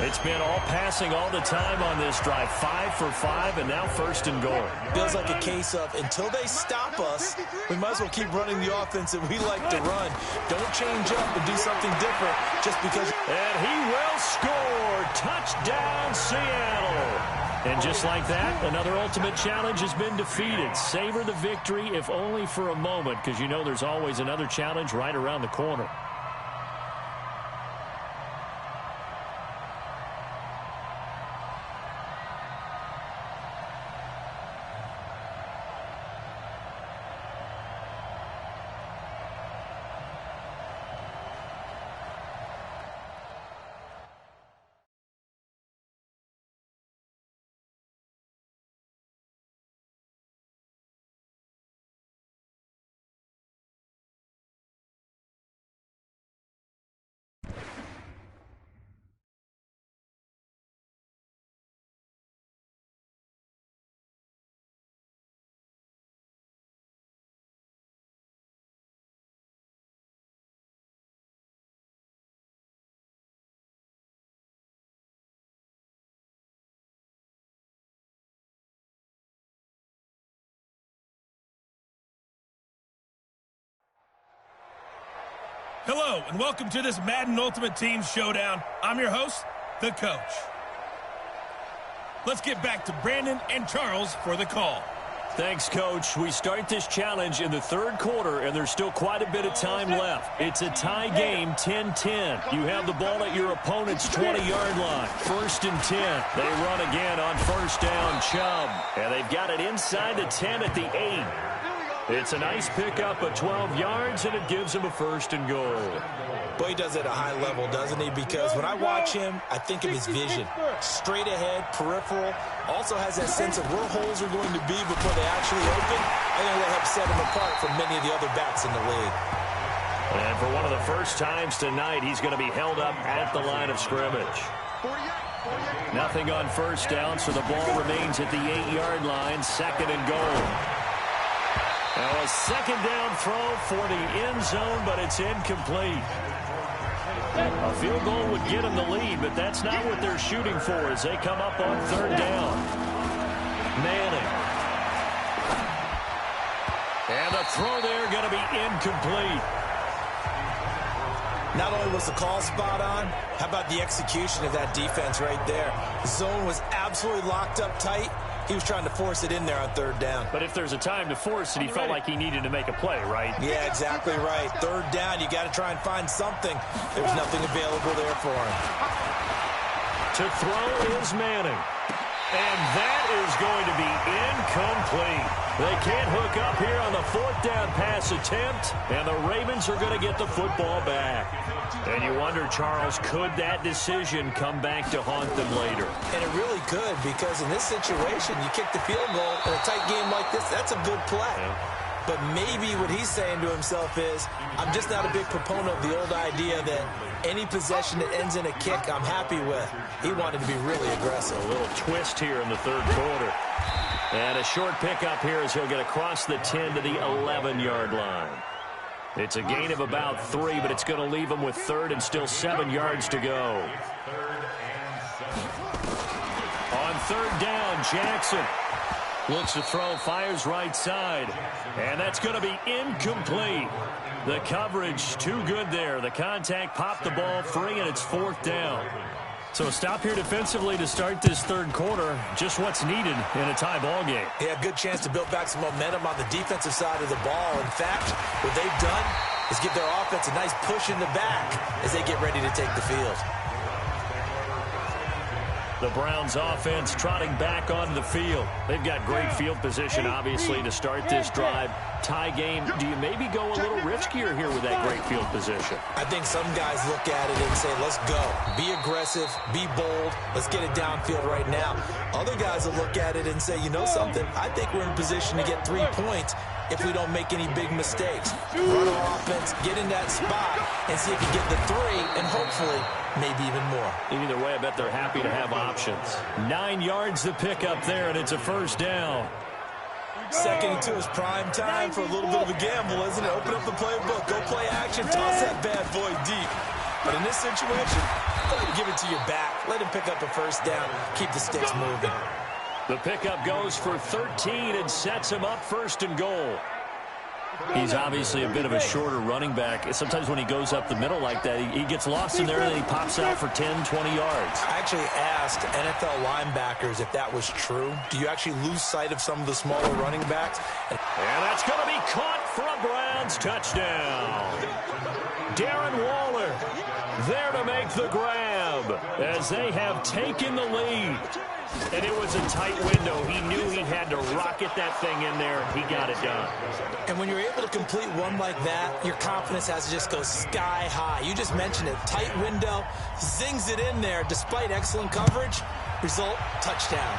It's been all passing all the time on this drive. 5 for 5, and now 1st and goal. Feels like a case of, until they stop us, we might as well keep running the offense that we like to run. Don't change up and do something different just because. And he will score. Touchdown, Seattle. And just like that, another ultimate challenge has been defeated. Savor the victory, if only for a moment, because you know there's always another challenge right around the corner. Hello, and welcome to this Madden Ultimate Team Showdown. I'm your host, the Coach. Let's get back to Brandon and Charles for the call. Thanks, Coach. We start this challenge in the third quarter, and there's still quite a bit of time left. It's a tie game, 10-10. You have the ball at your opponent's 20-yard line. 1st and 10. They run again on first down, Chubb. And they've got it inside the 10 at the 8. It's a nice pickup of 12 yards, and it gives him a 1st and goal. Boy, he does it at a high level, doesn't he? Because when I watch him, I think of his vision. Straight ahead, peripheral. Also has that sense of where holes are going to be before they actually open. I think that helps set him apart from many of the other backs in the league. And for one of the first times tonight, he's going to be held up at the line of scrimmage. Nothing on first down, so the ball remains at the 8-yard line. 2nd and goal. Now a 2nd down throw for the end zone, but it's incomplete. A field goal would get them the lead, but that's not what they're shooting for as they come up on 3rd down. Manning. And the throw there going to be incomplete. Not only was the call spot on, how about the execution of that defense right there? The zone was absolutely locked up tight. He was trying to force it in there on 3rd down. But if there's a time to force it, he felt like he needed to make a play, right? Yeah, exactly right. 3rd down, you got to try and find something. There was nothing available there for him. To throw is Manning. And that is going to be incomplete. They can't hook up here on the 4th down pass attempt, and the Ravens are going to get the football back. And you wonder, Charles, could that decision come back to haunt them later? And it really could, because in this situation, you kick the field goal in a tight game like this, that's a good play. Yeah. But maybe what he's saying to himself is, I'm just not a big proponent of the old idea that any possession that ends in a kick I'm happy with. He wanted to be really aggressive. A little twist here in the 3rd quarter. And a short pickup here as he'll get across the 10 to the 11-yard line. It's a gain of about 3, but it's going to leave him with 3rd and still 7 yards to go. On 3rd down, Jackson looks to throw, fires right side. And that's going to be incomplete. The coverage too good there. The contact popped the ball free, and it's 4th down. So a stop here defensively to start this 3rd quarter. Just what's needed in a tie ball game. Yeah, good chance to build back some momentum on the defensive side of the ball. In fact, what they've done is give their offense a nice push in the back as they get ready to take the field. The Browns offense trotting back onto the field. They've got great field position, obviously, to start this drive. Tie game, do you maybe go a little riskier here with that great field position? I think some guys look at it and say, let's go. Be aggressive, be bold, let's get it downfield right now. Other guys will look at it and say, you know something, I think we're in position to get 3 points if we don't make any big mistakes. Run our offense, get in that spot, and see if you get the 3, and hopefully maybe even more. Either way, I bet they're happy to have options. 9 yards to pick up there, and it's a 1st down. 2nd and 2 is prime time for a little bit of a gamble, isn't it? Open up the playbook, go play action, toss that bad boy deep. But in this situation, go ahead and give it to your back. Let him pick up a 1st down, keep the sticks moving. The pickup goes for 13 and sets him up 1st and goal. He's obviously a bit of a shorter running back. Sometimes when he goes up the middle like that, he gets lost in there and then he pops out for 10, 20 yards. I actually asked NFL linebackers if that was true. Do you actually lose sight of some of the smaller running backs? And that's going to be caught for a Browns touchdown. Darren Waller there to make the grab as they have taken the lead. And it was a tight window. He knew he had to rocket that thing in there. He got it done. And when you're able to complete one like that, your confidence has to just go sky high. You just mentioned it. Tight window, zings it in there despite excellent coverage. Result, touchdown.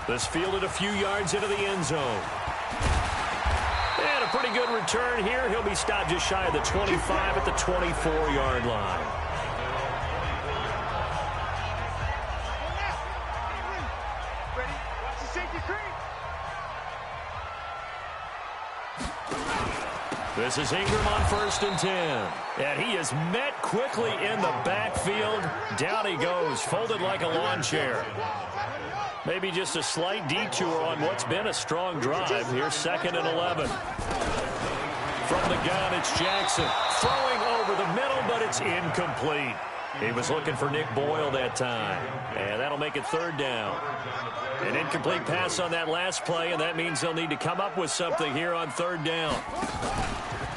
This fielded a few yards into the end zone. And a pretty good return here. He'll be stopped just shy of the 25 at the 24-yard line. This is Ingram on 1st and 10. And he is met quickly in the backfield. Down he goes, folded like a lawn chair. Maybe just a slight detour on what's been a strong drive. Here's 2nd and 11. From the gun, it's Jackson. Throwing over the middle, but it's incomplete. He was looking for Nick Boyle that time. And that'll make it third down. An incomplete pass on that last play, and that means they'll need to come up with something here on third down.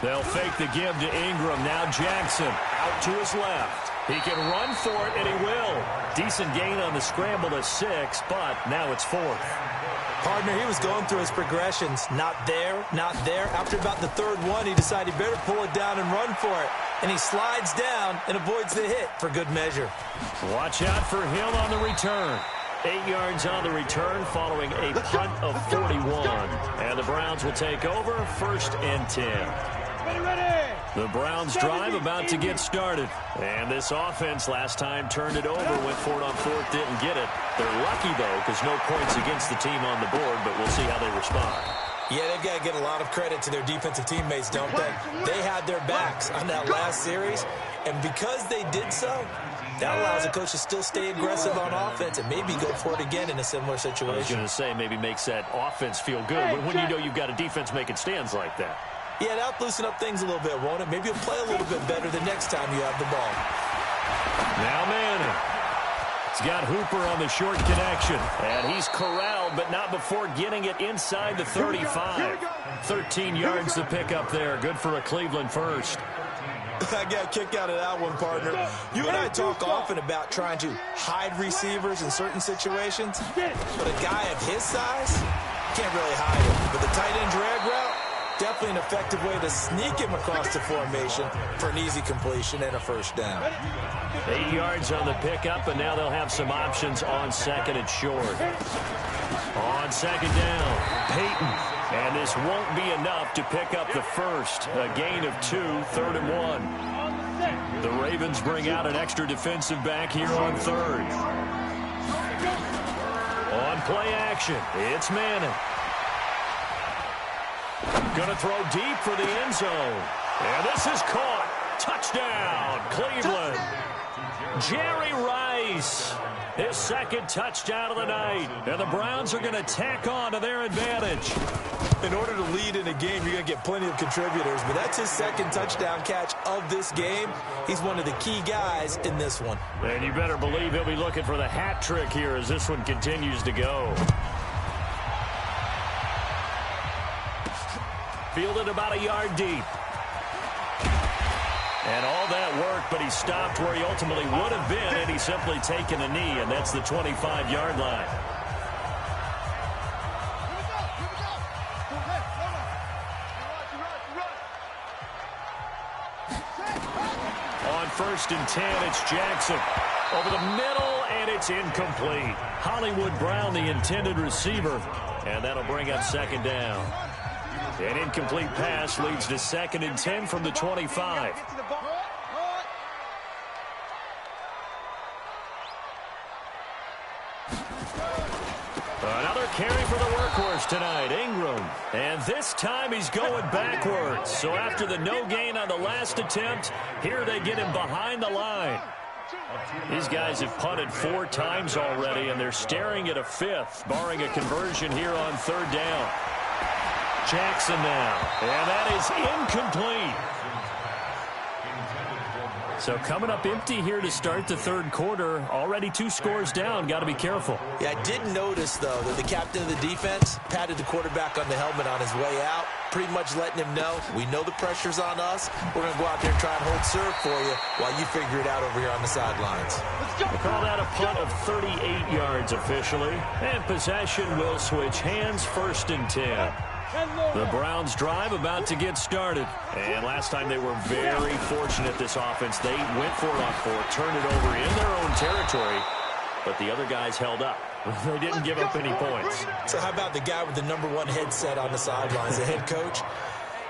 They'll fake the give to Ingram. Now Jackson out to his left. He can run for it, and he will. Decent gain on the scramble to 6, but now it's 4th. Partner, he was going through his progressions. Not there, not there. After about the third one, he decided he better pull it down and run for it. And he slides down and avoids the hit for good measure. Watch out for him on the return. 8 yards on the return following a punt of 41. And the Browns will take over, 1st and 10. The Browns drive about to get started. And this offense last time turned it over, went for it on 4th, didn't get it. They're lucky, though, because no points against the team on the board, but we'll see how they respond. Yeah, they've got to get a lot of credit to their defensive teammates, don't they? They had their backs on that last series, and because they did so, that allows the coach to still stay aggressive on offense and maybe go for it again in a similar situation. I was going to say, maybe makes that offense feel good when you know you've got a defense making stands like that. Yeah, that'll loosen up things a little bit, won't it? Maybe you'll play a little bit better the next time you have the ball. Now Madden. He's got Hooper on the short connection. And he's corralled, but not before getting it inside the 35. 13 yards to pick up there. Good for a Cleveland first. I got a kick out of that one, partner. You and I talk often about trying to hide receivers in certain situations. But a guy of his size can't really hide him. But the tight end drag route, definitely an effective way to sneak him across the formation for an easy completion and a first down. 8 yards on the pickup, and now they'll have some options on 2nd and short. On 2nd down, Peyton. And this won't be enough to pick up the first. A gain of 2, 3rd and 1. The Ravens bring out an extra defensive back here on 3rd. On play action, it's Madden. Going to throw deep for the end zone. And this is caught. Touchdown, Cleveland. Jerry Rice, his 2nd touchdown of the night. And the Browns are going to tack on to their advantage. In order to lead in a game, you're going to get plenty of contributors. But that's his 2nd touchdown catch of this game. He's one of the key guys in this one. And you better believe he'll be looking for the hat trick here as this one continues to go. Fielded about a yard deep. And all that work, but he stopped where he ultimately would have been had he simply taken a knee, and that's the 25-yard line. On 1st and 10, it's Jackson. Over the middle, and it's incomplete. Hollywood Brown, the intended receiver, and that'll bring up 2nd down. An incomplete pass leads to 2nd and 10 from the 25. Another carry for the workhorse tonight, Ingram. And this time he's going backwards. So after the no gain on the last attempt, here they get him behind the line. These guys have punted 4 times already, and they're staring at a 5th, barring a conversion here on 3rd down. Jackson now, and that is incomplete. So coming up empty here to start the 3rd quarter. Already 2 scores down. Got to be careful. Yeah, I did notice, though, that the captain of the defense patted the quarterback on the helmet on his way out, pretty much letting him know, we know the pressure's on us. We're going to go out there and try and hold serve for you while you figure it out over here on the sidelines. They call that a punt of 38 yards officially. And possession will switch hands, 1st and 10. The Browns drive about to get started. And last time they were very fortunate, this offense. They went for it on 4th, turned it over in their own territory, but the other guys held up. They didn't give up any points. So how about the guy with the #1 headset on the sidelines, the head coach?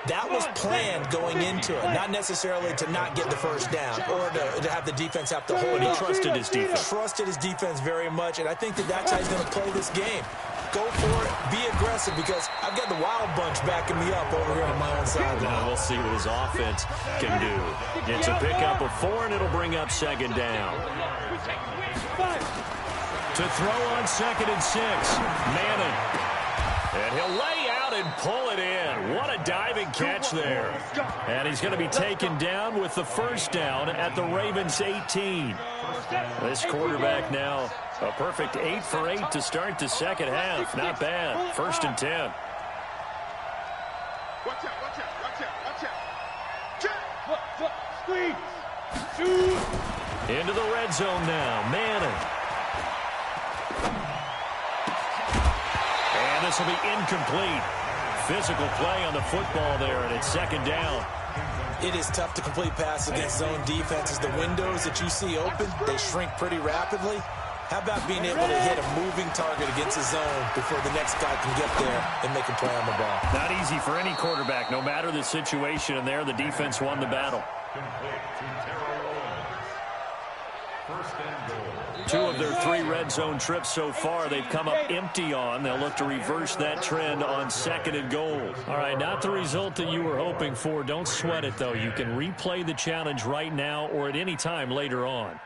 That was planned going into it, not necessarily to not get the first down or to have the defense have to hold it. He up. trusted his defense. Trusted his defense very much, and I think that's how he's going to play this game. Go for it, be aggressive, because I've got the wild bunch backing me up over here on my own sideline. We'll see what his offense can do. It's a pickup of 4, and it'll bring up 2nd down. To throw on 2nd and 6, Madden. And he'll lay out out and pull it in. What a diving catch there. And he's going to be taken down with the first down at the Ravens 18. This quarterback now a perfect 8 for 8 to start the second half. Not bad. 1st and 10. Watch out, watch out, watch out, watch out. Check. Squeeze. Shoot. Into the red zone now. Madden. And this will be incomplete. Physical play on the football there, and it's 2nd down. It is tough to complete passes against zone defenses. The windows that you see open, they shrink pretty rapidly. How about being able to hit a moving target against a zone before the next guy can get there and make a play on the ball? Not easy for any quarterback, no matter the situation. And there, the defense won the battle. 2 of their 3 red zone trips so far, they've come up empty on. They'll look to reverse that trend on 2nd and goal. All right, not the result that you were hoping for. Don't sweat it, though. You can replay the challenge right now or at any time later on.